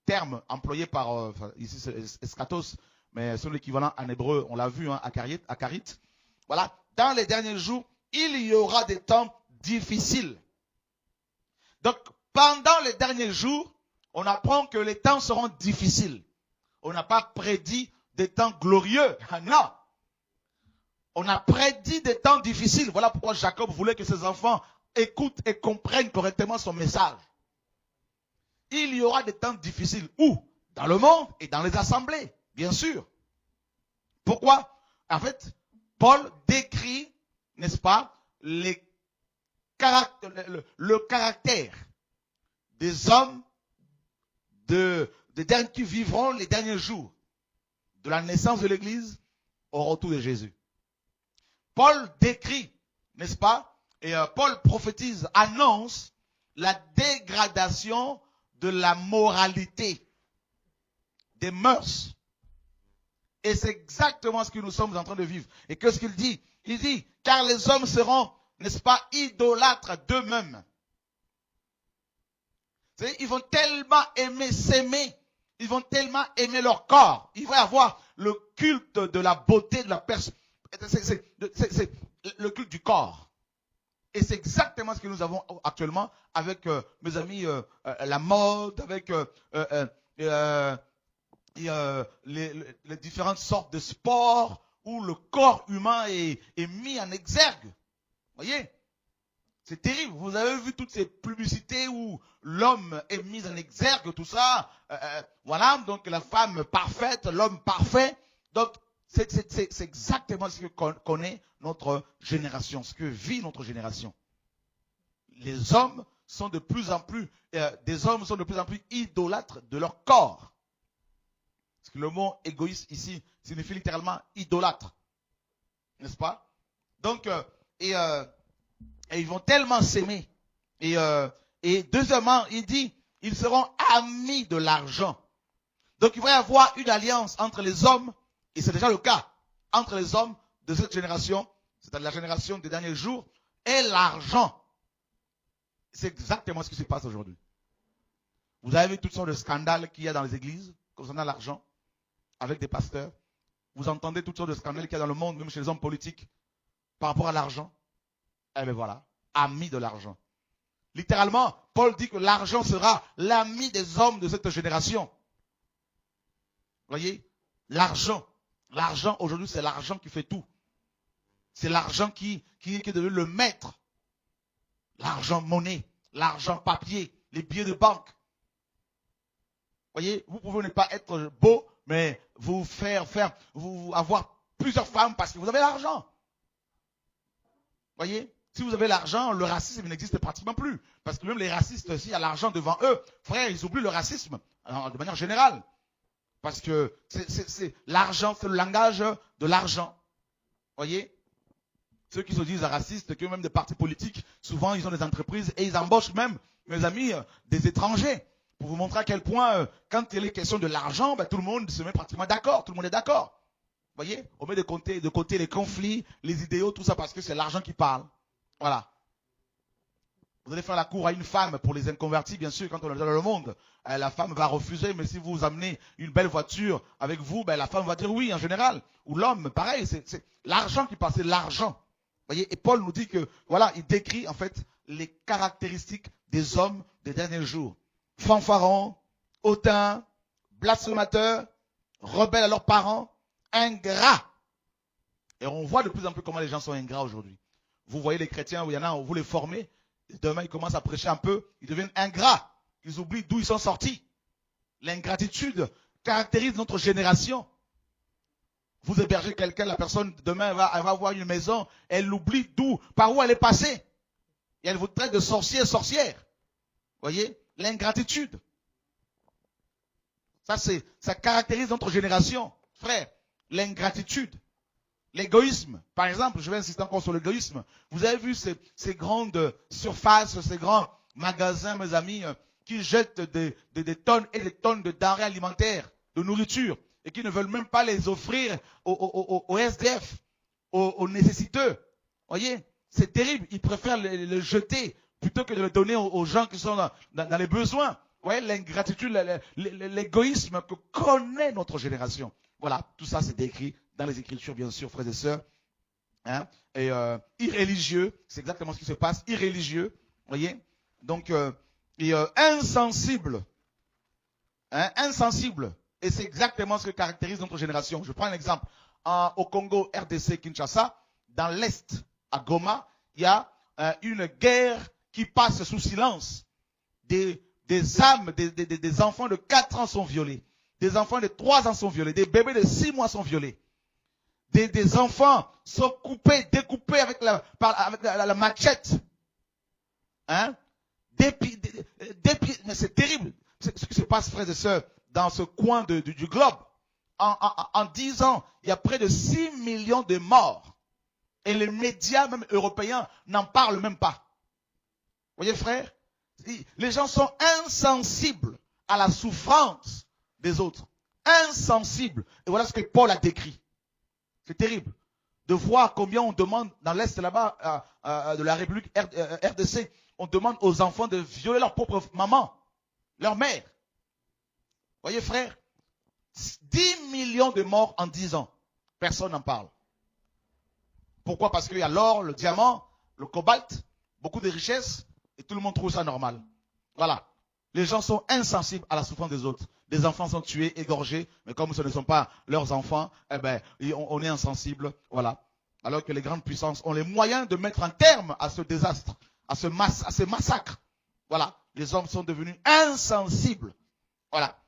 terme employé par, ici c'est eschatos, mais c'est l'équivalent en hébreu, on l'a vu, hein, akarite. Voilà, dans les derniers jours, il y aura des temps difficiles. Donc, pendant les derniers jours, on apprend que les temps seront difficiles. On n'a pas prédit des temps glorieux, non. On a prédit des temps difficiles. Voilà pourquoi Jacob voulait que ses enfants écoutent et comprennent correctement son message. Il y aura des temps difficiles. Où? Dans le monde et dans les assemblées, bien sûr. Pourquoi? En fait, Paul décrit, n'est-ce pas, le caractère des hommes qui vivront les derniers jours, de la naissance de l'Église au retour de Jésus. Paul décrit, n'est-ce pas, et Paul prophétise, annonce la dégradation de la moralité, des mœurs. Et c'est exactement ce que nous sommes en train de vivre. Et qu'est-ce qu'il dit? Il dit, car les hommes seront, n'est-ce pas, idolâtres d'eux-mêmes. Ils vont tellement aimer s'aimer, ils vont tellement aimer leur corps. Il va y avoir le culte de la beauté, de la personne. C'est le culte du corps. Et c'est exactement ce que nous avons actuellement avec mes amis, la mode, avec les différentes sortes de sports où le corps humain est mis en exergue. Vous voyez? C'est terrible. Vous avez vu toutes ces publicités où l'homme est mis en exergue, tout ça. Voilà, donc la femme parfaite, l'homme parfait. Donc, c'est exactement ce que connaît notre génération, ce que vit notre génération. Les hommes sont de plus en plus, idolâtres de leur corps. Parce que le mot égoïste ici signifie littéralement idolâtre. N'est-ce pas? Donc, et ils vont tellement s'aimer. Et deuxièmement, il dit, ils seront amis de l'argent. Donc il va y avoir une alliance entre les hommes, et c'est déjà le cas, entre les hommes de cette génération, c'est-à-dire la génération des derniers jours, et l'argent. C'est exactement ce qui se passe aujourd'hui. Vous avez vu toutes sortes de scandales qu'il y a dans les églises concernant l'argent, avec des pasteurs. Vous entendez toutes sortes de scandales qu'il y a dans le monde, même chez les hommes politiques, par rapport à l'argent. Eh bien voilà, amis de l'argent. Littéralement, Paul dit que l'argent sera l'ami des hommes de cette génération. Vous voyez? L'argent. L'argent, aujourd'hui, c'est l'argent qui fait tout. C'est l'argent qui est devenu le maître. L'argent monnaie, l'argent papier, les billets de banque. Voyez, vous pouvez ne pas être beau, mais vous avoir plusieurs femmes parce que vous avez l'argent. Voyez, si vous avez l'argent, le racisme n'existe pratiquement plus. Parce que même les racistes, s'il y a l'argent devant eux, frère, ils oublient le racisme, de manière générale. Parce que c'est l'argent, c'est le langage de l'argent. Voyez, ceux qui se disent racistes, qui ont même des partis politiques, souvent ils ont des entreprises et ils embauchent même, mes amis, des étrangers. Pour vous montrer à quel point, quand il est question de l'argent, ben, tout le monde se met pratiquement d'accord, tout le monde est d'accord. Voyez, on met de côté les conflits, les idéaux, tout ça, parce que c'est l'argent qui parle. Voilà. Vous allez faire la cour à une femme pour les inconvertis, bien sûr, quand on est dans le monde. La femme va refuser, mais si vous amenez une belle voiture avec vous, ben, la femme va dire oui, en général. Ou l'homme, pareil, c'est l'argent qui parle, c'est l'argent. Voyez, et Paul nous dit que, voilà, il décrit, en fait, les caractéristiques des hommes des derniers jours. Fanfarons, hautains, blasphémateurs, rebelles à leurs parents, ingrats. Et on voit de plus en plus comment les gens sont ingrats aujourd'hui. Vous voyez les chrétiens où il y en a, vous les formez, demain ils commencent à prêcher un peu, ils deviennent ingrats. Ils oublient d'où ils sont sortis. L'ingratitude caractérise notre génération. Vous hébergez quelqu'un, la personne demain elle va avoir une maison, elle oublie d'où, par où elle est passée. Et elle vous traite de sorcier, sorcière. Voyez, l'ingratitude. Ça caractérise notre génération, frère. L'ingratitude. L'égoïsme, par exemple, je vais insister encore sur l'égoïsme. Vous avez vu ces grandes surfaces, ces grands magasins, mes amis, qui jettent des tonnes et des tonnes de denrées alimentaires, de nourriture, et qui ne veulent même pas les offrir aux SDF, aux nécessiteux. Voyez, c'est terrible. Ils préfèrent le jeter plutôt que de le donner aux gens qui sont dans les besoins. Vous voyez, l'ingratitude, l'égoïsme que connaît notre génération. Voilà, tout ça c'est décrit dans les Écritures, bien sûr, frères et sœurs. Hein? Et irréligieux, c'est exactement ce qui se passe, irréligieux, voyez. Donc, insensible. Hein? Insensible. Et c'est exactement ce que caractérise notre génération. Je prends un exemple. Au Congo, RDC, Kinshasa, dans l'Est, à Goma, il y a une guerre qui passe sous silence. Des âmes, des enfants de 4 ans sont violés. Des enfants de 3 ans sont violés. Des bébés de 6 mois sont violés. Des enfants sont coupés, découpés avec la machette. Hein? Mais c'est terrible. C'est ce qui se passe, frères et sœurs, dans ce coin du globe. En 10 ans, il y a près de 6 millions de morts. Et les médias, même européens, n'en parlent même pas. Vous voyez, frère? Les gens sont insensibles à la souffrance des autres. Insensibles. Et voilà ce que Paul a décrit. C'est terrible de voir combien on demande dans l'Est là-bas de la République RDC, on demande aux enfants de violer leur propre maman, leur mère. Voyez frère, 10 millions de morts en 10 ans. Personne n'en parle. Pourquoi? Parce qu'il y a l'or, le diamant, le cobalt, beaucoup de richesses et tout le monde trouve ça normal. Voilà. Les gens sont insensibles à la souffrance des autres. Des enfants sont tués, égorgés, mais comme ce ne sont pas leurs enfants, eh ben, on est insensible. Voilà. Alors que les grandes puissances ont les moyens de mettre un terme à ce désastre, à ces massacres. Voilà. Les hommes sont devenus insensibles. Voilà.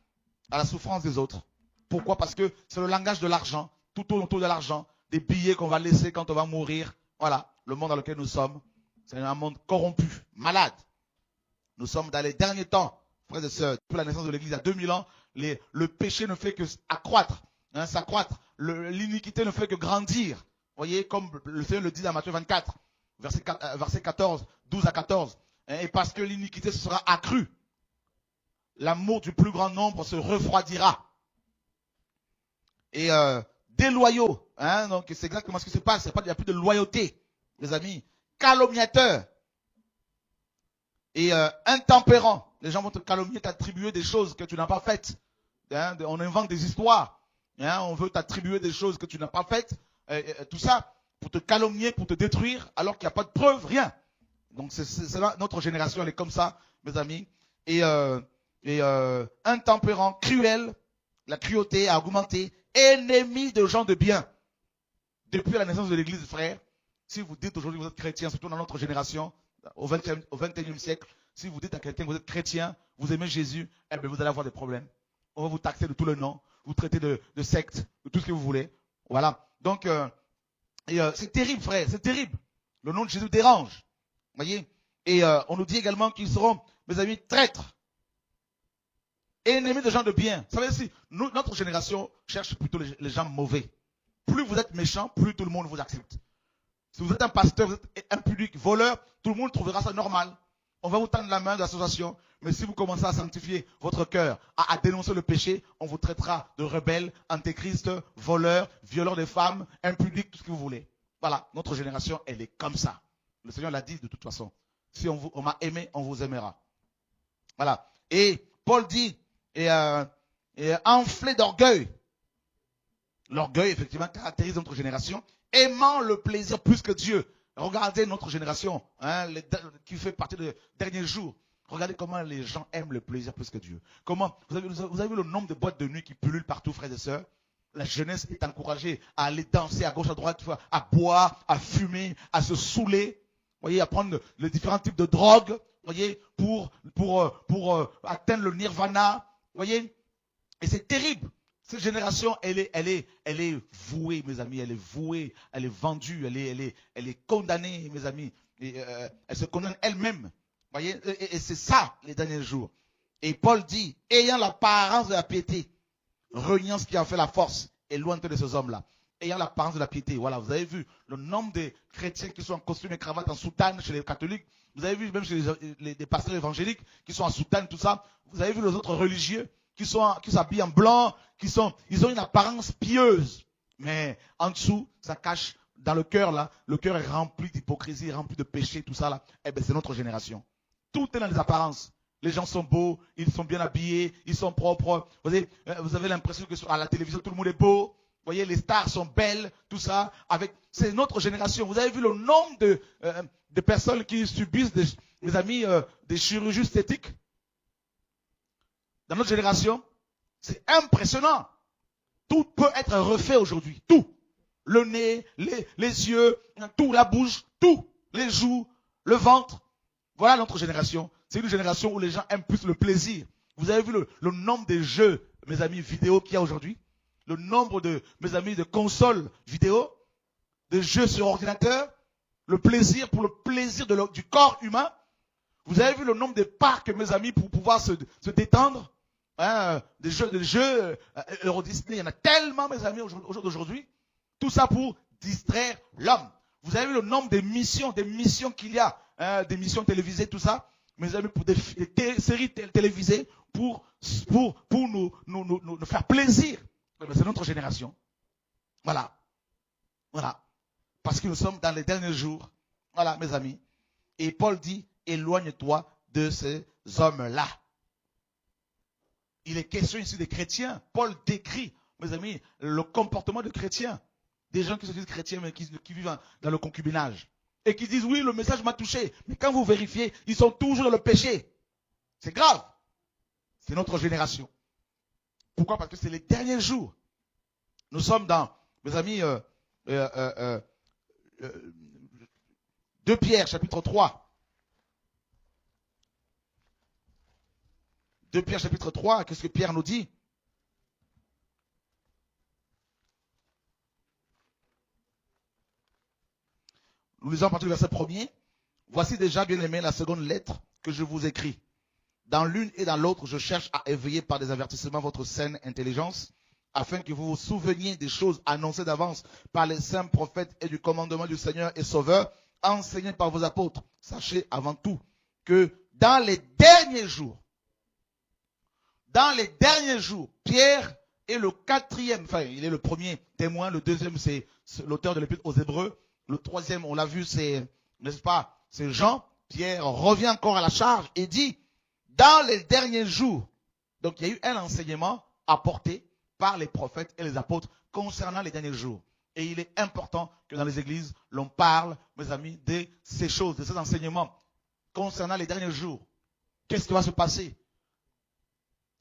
À la souffrance des autres. Pourquoi? Parce que c'est le langage de l'argent, tout autour de l'argent, des billets qu'on va laisser quand on va mourir. Voilà. Le monde dans lequel nous sommes, c'est un monde corrompu, malade. Nous sommes dans les derniers temps, frères et sœurs. Depuis la naissance de l'Église, il y a 2000 ans, le péché ne fait que accroître, hein, s'accroître. L'iniquité ne fait que grandir. Vous voyez, comme le Seigneur le dit dans Matthieu 24, verset 14, 12 à 14. Hein, et parce que l'iniquité sera accrue, l'amour du plus grand nombre se refroidira. Et déloyaux, hein, donc c'est exactement ce qui se passe. Il n'y a plus de loyauté, les amis. Calomniateurs. Et intempérant, les gens vont te calomnier, t'attribuer des choses que tu n'as pas faites. Hein, on invente des histoires. Hein, on veut t'attribuer des choses que tu n'as pas faites. Tout ça pour te calomnier, pour te détruire, alors qu'il n'y a pas de preuve, rien. Donc c'est là, notre génération, elle est comme ça, mes amis. Et intempérant, cruel, la cruauté a augmenté, ennemis de gens de bien. Depuis la naissance de l'église, frère, si vous dites aujourd'hui que vous êtes chrétien, surtout dans notre génération, au 21e siècle, si vous dites à quelqu'un que vous êtes chrétien, vous aimez Jésus, eh bien vous allez avoir des problèmes. On va vous taxer de tout le nom, vous traiter de secte, de tout ce que vous voulez. Voilà. Donc, c'est terrible, frère, c'est terrible. Le nom de Jésus dérange. Voyez. Et on nous dit également qu'ils seront, mes amis, traîtres. Ennemis de gens de bien. Vous savez, si notre génération cherche plutôt les gens mauvais. Plus vous êtes méchant, plus tout le monde vous accepte. Si vous êtes un pasteur, vous êtes impudique, voleur, tout le monde trouvera ça normal. On va vous tendre la main de l'association. Mais si vous commencez à sanctifier votre cœur, à dénoncer le péché, on vous traitera de rebelles, antéchrist, voleurs, violeurs des femmes, impudiques, tout ce que vous voulez. Voilà, notre génération, elle est comme ça. Le Seigneur l'a dit de toute façon. Si on m'a aimé, on vous aimera. Voilà. Et Paul dit, enflé d'orgueil. L'orgueil, effectivement, caractérise notre génération, aimant le plaisir plus que Dieu. Regardez notre génération, qui fait partie des derniers jours. Regardez comment les gens aiment le plaisir plus que Dieu. Comment, vous avez vu le nombre de boîtes de nuit qui pullulent partout, frères et sœurs. La jeunesse est encouragée à aller danser à gauche, à droite, à boire, à fumer, à se saouler. Voyez, à prendre les différents types de drogues, voyez, pour atteindre le nirvana. Voyez, et c'est terrible. Cette génération, elle est vouée, mes amis, elle est vouée, elle est vendue, elle est condamnée, mes amis. Et, elle se condamne elle-même. Voyez, et c'est ça les derniers jours. Et Paul dit, ayant l'apparence de la piété, reniant ce qui en fait la force, et loin de ces hommes-là. Ayant l'apparence de la piété. Voilà, vous avez vu le nombre de chrétiens qui sont en costume et cravate, en soutane chez les catholiques. Vous avez vu même chez les pasteurs évangéliques qui sont en soutane, tout ça. Vous avez vu les autres religieux qui s'habillent en blanc, ils ont une apparence pieuse. Mais en dessous, ça cache, dans le cœur là, le cœur est rempli d'hypocrisie, rempli de péché, tout ça là. Eh bien, c'est notre génération. Tout est dans les apparences. Les gens sont beaux, ils sont bien habillés, ils sont propres. Vous avez l'impression que à la télévision, tout le monde est beau. Vous voyez, les stars sont belles, tout ça. C'est notre génération. Vous avez vu le nombre de personnes qui subissent, mes amis, des chirurgies esthétiques dans notre génération? C'est impressionnant. Tout peut être refait aujourd'hui. Tout. Le nez, les yeux, tout, la bouche, tout. Les joues, le ventre. Voilà notre génération. C'est une génération où les gens aiment plus le plaisir. Vous avez vu le nombre de jeux, mes amis, vidéo qu'il y a aujourd'hui? Le nombre de, mes amis, de consoles vidéo, de jeux sur ordinateur, le plaisir pour le plaisir du corps humain. Vous avez vu le nombre de parcs, mes amis, pour pouvoir se détendre? Des jeux Euro Disney, il y en a tellement, mes amis, aujourd'hui. Tout ça pour distraire l'homme. Vous avez vu le nombre de missions qu'il y a, des missions télévisées, tout ça, mes amis, pour des séries télévisées, pour nous faire plaisir. C'est notre génération. Voilà. Voilà. Parce que nous sommes dans les derniers jours. Voilà, mes amis. Et Paul dit, éloigne-toi de ces hommes-là. Il est question ici des chrétiens. Paul décrit, mes amis, le comportement de chrétiens. Des gens qui se disent chrétiens, mais qui vivent dans le concubinage. Et qui disent, oui, le message m'a touché. Mais quand vous vérifiez, ils sont toujours dans le péché. C'est grave. C'est notre génération. Pourquoi? Parce que c'est les derniers jours. Nous sommes dans, mes amis, 2 Pierre, chapitre 3. 2 Pierre, chapitre 3, qu'est-ce que Pierre nous dit? Nous lisons à partir du verset 1er. Voici déjà, bien aimé, la seconde lettre que je vous écris. Dans l'une et dans l'autre, je cherche à éveiller par des avertissements votre saine intelligence, afin que vous vous souveniez des choses annoncées d'avance par les saints prophètes et du commandement du Seigneur et Sauveur, enseignées par vos apôtres. Sachez avant tout que dans les derniers jours, Pierre est le 4e, enfin, il est le premier témoin, le 2e, c'est l'auteur de l'épître aux Hébreux, le 3e, on l'a vu, c'est, n'est-ce pas, c'est Jean. Pierre revient encore à la charge et dit, dans les derniers jours, donc il y a eu un enseignement apporté par les prophètes et les apôtres concernant les derniers jours. Et il est important que dans les églises, l'on parle, mes amis, de ces choses, de ces enseignements concernant les derniers jours. Qu'est-ce qui va se passer?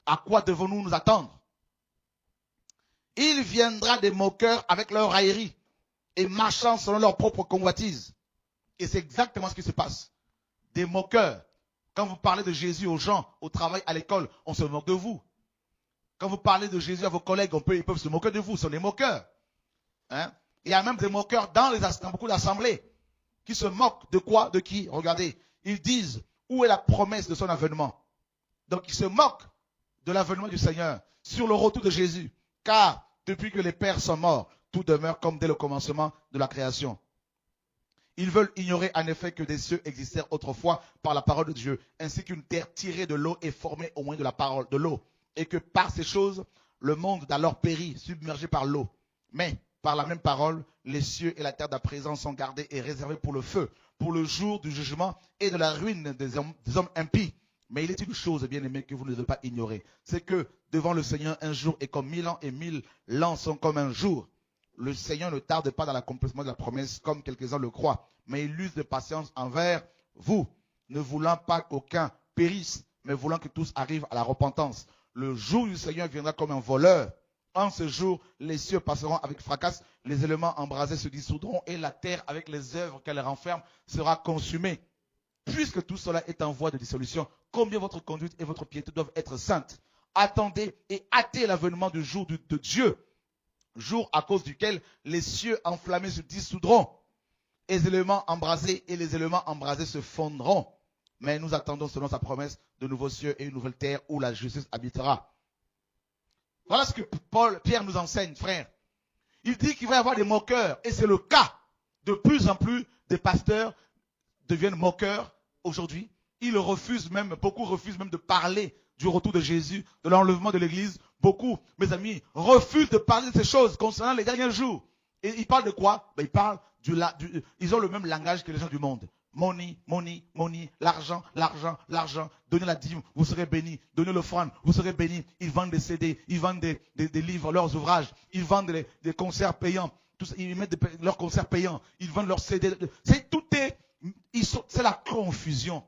À quoi devons-nous nous attendre? Il viendra des moqueurs avec leur raillerie et marchant selon leur propre convoitise. Et c'est exactement ce qui se passe. Des moqueurs. Quand vous parlez de Jésus aux gens, au travail, à l'école, on se moque de vous. Quand vous parlez de Jésus à vos collègues, ils peuvent se moquer de vous. Ce sont des moqueurs. Hein? Il y a même des moqueurs dans beaucoup d'assemblées qui se moquent de quoi? De qui? Regardez. Ils disent, où est la promesse de son avènement? Donc ils se moquent de l'avènement du Seigneur, sur le retour de Jésus. Car depuis que les pères sont morts, tout demeure comme dès le commencement de la création. Ils veulent ignorer en effet que des cieux existèrent autrefois par la parole de Dieu, ainsi qu'une terre tirée de l'eau est formée au moins de la parole de l'eau, et que par ces choses, le monde d'alors périt, submergé par l'eau. Mais par la même parole, les cieux et la terre d'à présent sont gardés et réservés pour le feu, pour le jour du jugement et de la ruine des hommes impies. Mais il est une chose, bien aimé, que vous ne devez pas ignorer. C'est que devant le Seigneur, un jour est comme 1000 ans et 1000 ans sont comme un jour. Le Seigneur ne tarde pas dans l'accomplissement de la promesse, comme quelques-uns le croient, mais il use de patience envers vous, ne voulant pas qu'aucun périsse, mais voulant que tous arrivent à la repentance. Le jour du Seigneur viendra comme un voleur. En ce jour, les cieux passeront avec fracas, les éléments embrasés se dissoudront et la terre, avec les œuvres qu'elle renferme, sera consumée. Puisque tout cela est en voie de dissolution, combien votre conduite et votre piété doivent être saintes. Attendez et hâtez l'avènement du jour de Dieu, jour à cause duquel les cieux enflammés se dissoudront, et les éléments embrasés se fondront. Mais nous attendons selon sa promesse de nouveaux cieux et une nouvelle terre où la justice habitera. Voilà ce que Pierre nous enseigne, frère. Il dit qu'il va y avoir des moqueurs, et c'est le cas. De plus en plus, des pasteurs deviennent moqueurs aujourd'hui. Beaucoup refusent même de parler du retour de Jésus, de l'enlèvement de l'église. Beaucoup, mes amis, refusent de parler de ces choses concernant les derniers jours. Et ils parlent de quoi? Ils parlent ils ont le même langage que les gens du monde. Money, money, money, l'argent, l'argent, l'argent. Donnez la dîme, vous serez bénis. Donnez l'offrande, vous serez bénis. Ils vendent des CD, ils vendent des livres, leurs ouvrages. Ils vendent des concerts payants. Ils mettent leurs concerts payants. Ils vendent leurs CD. C'est la confusion.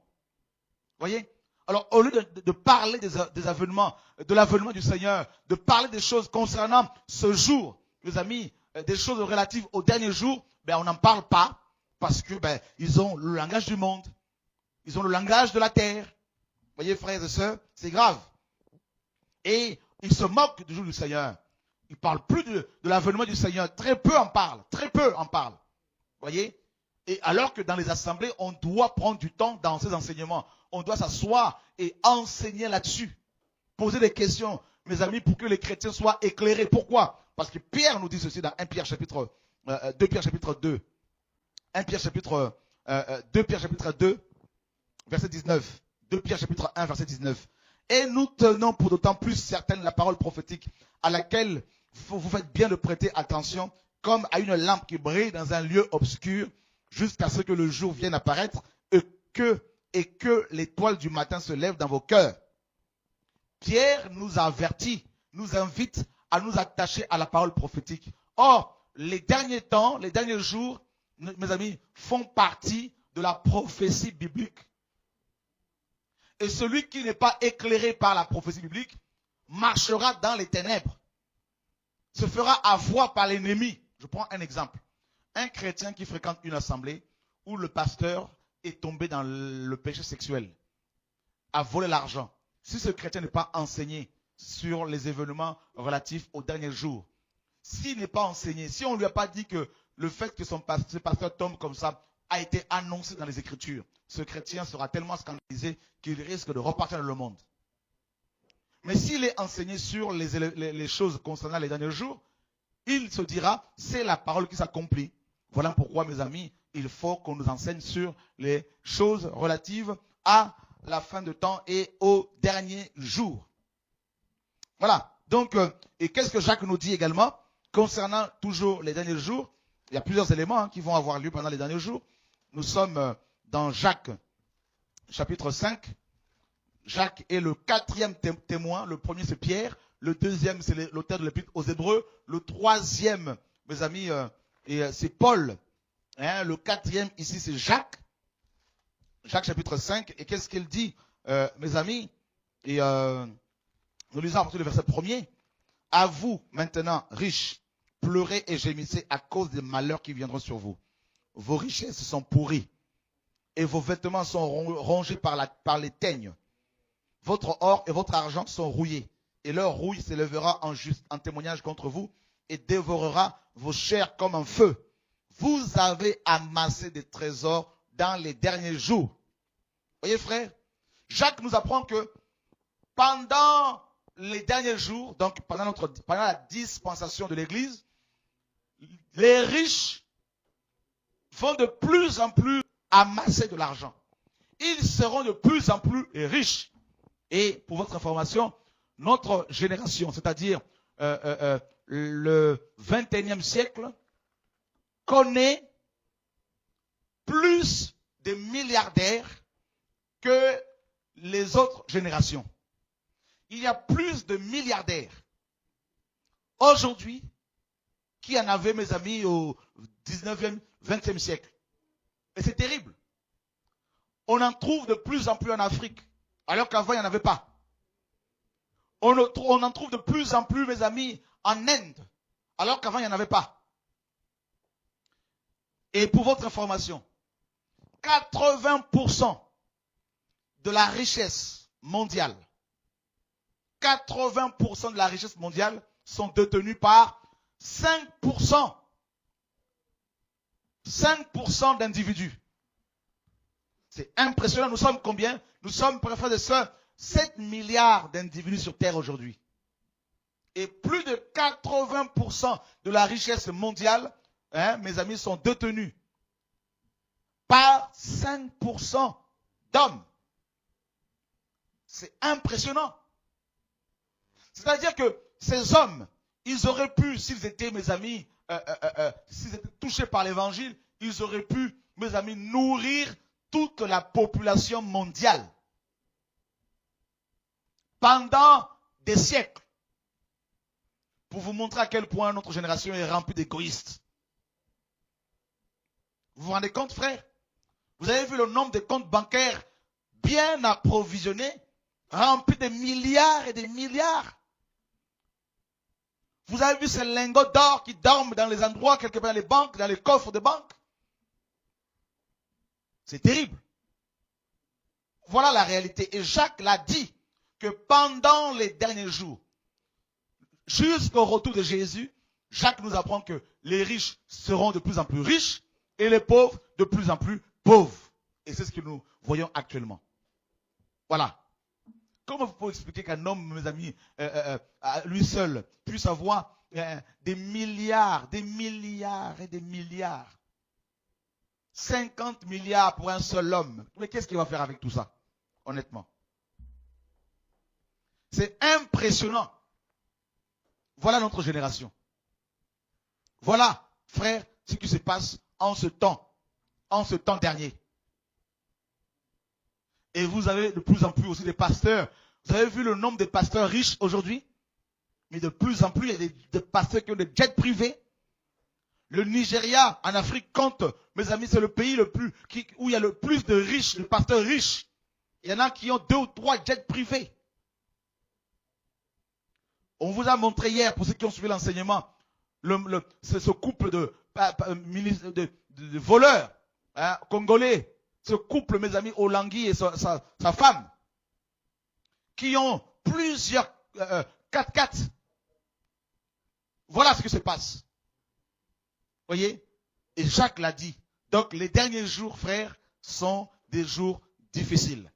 Voyez? Alors, au lieu de parler des avènements, de l'avènement du Seigneur, de parler des choses concernant ce jour, mes amis, des choses relatives au dernier jour, on n'en parle pas parce que ils ont le langage du monde, ils ont le langage de la terre. Voyez, frères et sœurs, c'est grave. Et ils se moquent du jour du Seigneur. Ils ne parlent plus de l'avènement du Seigneur. Très peu en parlent. Très peu en parlent. Voyez? Et alors que dans les assemblées, on doit prendre du temps dans ces enseignements. On doit s'asseoir et enseigner là-dessus. Poser des questions, mes amis, pour que les chrétiens soient éclairés. Pourquoi? Parce que Pierre nous dit ceci dans 2 Pierre chapitre 2. 2 Pierre chapitre 2, verset 19. 2 Pierre chapitre 1, verset 19. Et nous tenons pour d'autant plus certaine la parole prophétique à laquelle vous faites bien de prêter attention, comme à une lampe qui brille dans un lieu obscur, jusqu'à ce que le jour vienne apparaître et que l'étoile du matin se lève dans vos cœurs. Pierre nous avertit, nous invite à nous attacher à la parole prophétique. Or, les derniers temps, les derniers jours, mes amis, font partie de la prophétie biblique. Et celui qui n'est pas éclairé par la prophétie biblique marchera dans les ténèbres, se fera avoir par l'ennemi. Je prends un exemple. Un chrétien qui fréquente une assemblée où le pasteur est tombé dans le péché sexuel, a volé l'argent. Si ce chrétien n'est pas enseigné sur les événements relatifs aux derniers jours, s'il n'est pas enseigné, si on ne lui a pas dit que le fait que ce pasteur tombe comme ça a été annoncé dans les Écritures, ce chrétien sera tellement scandalisé qu'il risque de repartir dans le monde. Mais s'il est enseigné sur les choses concernant les derniers jours, il se dira, c'est la parole qui s'accomplit. Voilà pourquoi, mes amis, il faut qu'on nous enseigne sur les choses relatives à la fin de temps et au dernier jour. Voilà. Donc, et qu'est-ce que Jacques nous dit également concernant toujours les derniers jours? Il y a plusieurs éléments qui vont avoir lieu pendant les derniers jours. Nous sommes dans Jacques, chapitre 5. Jacques est le quatrième témoin. Le premier, c'est Pierre. Le deuxième, c'est l'auteur de l'Épître aux Hébreux. Le troisième, mes amis, c'est Paul. Le quatrième, ici, c'est Jacques. Jacques, chapitre 5. Et qu'est-ce qu'il dit, mes amis? Et nous lisons à partir du verset 1er. À vous, maintenant, riches, pleurez et gémissez à cause des malheurs qui viendront sur vous. Vos richesses sont pourries et vos vêtements sont rongés par les teignes. Votre or et votre argent sont rouillés et leur rouille s'élèvera en témoignage contre vous et dévorera vos chairs comme un feu. Vous avez amassé des trésors dans les derniers jours. Voyez, frère, Jacques nous apprend que pendant les derniers jours, donc pendant la dispensation de l'Église, les riches vont de plus en plus amasser de l'argent. Ils seront de plus en plus riches. Et pour votre information, notre génération, c'est-à-dire le 21e siècle, connaît plus de milliardaires que les autres générations. Il y a plus de milliardaires aujourd'hui qu'il y en avait, mes amis, au 19e, 20e siècle. Et c'est terrible. On en trouve de plus en plus en Afrique, alors qu'avant, il n'y en avait pas. On en trouve de plus en plus, mes amis, en Inde, alors qu'avant, il n'y en avait pas. Et pour votre information, 80% de la richesse mondiale, 80% de la richesse mondiale sont détenus par 5% d'individus. C'est impressionnant. Nous sommes combien? Nous sommes, frères et sœurs, 7 milliards d'individus sur Terre aujourd'hui. Et plus de 80% de la richesse mondiale, mes amis, sont détenus par 5% d'hommes. C'est impressionnant. C'est-à-dire que ces hommes, ils auraient pu, s'ils étaient, mes amis, s'ils étaient touchés par l'évangile, ils auraient pu, mes amis, nourrir toute la population mondiale pendant des siècles. Pour vous montrer à quel point notre génération est remplie d'égoïstes. Vous vous rendez compte, frère? Vous avez vu le nombre de comptes bancaires bien approvisionnés, remplis de milliards et des milliards. Vous avez vu ces lingots d'or qui dorment dans les endroits, quelque part dans les banques, dans les coffres de banques? C'est terrible. Voilà la réalité. Et Jacques l'a dit, que pendant les derniers jours, jusqu'au retour de Jésus, Jacques nous apprend que les riches seront de plus en plus riches et les pauvres de plus en plus pauvres. Et c'est ce que nous voyons actuellement. Voilà. Comment vous pouvez expliquer qu'un homme, mes amis, à lui seul, puisse avoir des milliards et des milliards, 50 milliards pour un seul homme? Mais qu'est-ce qu'il va faire avec tout ça, honnêtement? C'est impressionnant. Voilà notre génération. Voilà, frère, ce qui se passe en ce temps dernier. Et vous avez de plus en plus aussi des pasteurs. Vous avez vu le nombre de pasteurs riches aujourd'hui? Mais de plus en plus, il y a des pasteurs qui ont des jets privés. Le Nigeria, en Afrique, compte, mes amis, c'est le pays où il y a le plus de riches, de pasteurs riches. Il y en a qui ont 2 ou 3 jets privés. On vous a montré hier, pour ceux qui ont suivi l'enseignement, ce couple de voleurs congolais, ce couple, mes amis, Olangui et sa femme, qui ont plusieurs 4x4. Voilà ce qui se passe. Voyez? Et Jacques l'a dit. Donc les derniers jours, frères, sont des jours difficiles.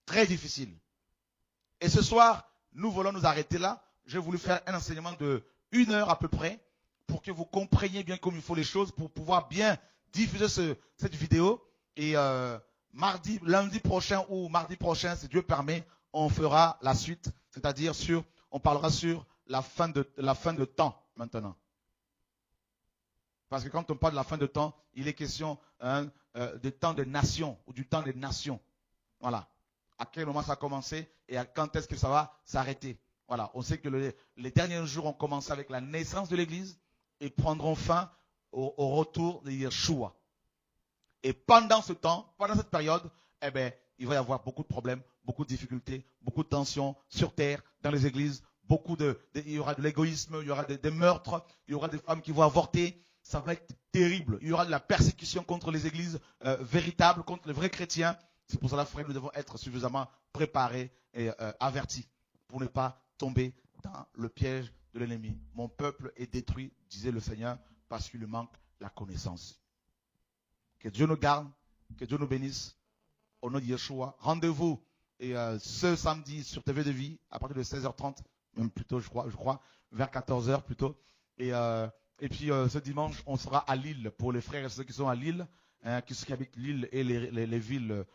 Très difficiles. Et ce soir, nous voulons nous arrêter là. J'ai voulu faire un enseignement de 1 heure à peu près pour que vous compreniez bien comme il faut les choses, pour pouvoir bien diffuser cette vidéo. Et lundi prochain ou mardi prochain, si Dieu permet, on fera la suite, c'est-à-dire on parlera sur la fin de temps maintenant. Parce que quand on parle de la fin de temps, il est question du temps des nations ou du temps des nations. Voilà. À quel moment ça a commencé et quand est-ce que ça va s'arrêter. Voilà. On sait que les derniers jours ont commencé avec la naissance de l'Église et prendront fin au retour de Yeshua. Et pendant ce temps, pendant cette période, il va y avoir beaucoup de problèmes, beaucoup de difficultés, beaucoup de tensions sur terre, dans les églises, il y aura de l'égoïsme, il y aura des meurtres, il y aura des femmes qui vont avorter. Ça va être terrible. Il y aura de la persécution contre les églises véritables, contre les vrais chrétiens. C'est pour cela, frère, nous devons être suffisamment préparés et avertis pour ne pas tomber dans le piège de l'ennemi. Mon peuple est détruit, disait le Seigneur, parce qu'il lui manque la connaissance. Que Dieu nous garde, que Dieu nous bénisse. Au nom de Yeshua, rendez-vous ce samedi sur TV de Vie, à partir de 16h30, même plutôt, je crois, vers 14h plutôt. Et puis ce dimanche, on sera à Lille pour les frères et ceux qui sont à Lille, qui habitent Lille et les villes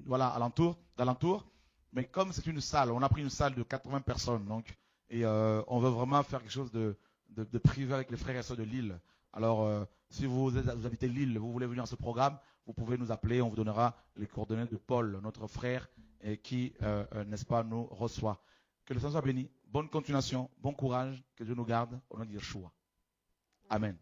d'alentour. Mais comme c'est une salle, on a pris une salle de 80 personnes, donc, et on veut vraiment faire quelque chose de privé avec les frères et sœurs de Lille. Alors, si vous habitez Lille, vous voulez venir à ce programme, vous pouvez nous appeler, on vous donnera les coordonnées de Paul, notre frère, qui, n'est-ce pas, nous reçoit. Que le Seigneur soit béni. Bonne continuation, bon courage, que Dieu nous garde au nom de Yeshua. Amen.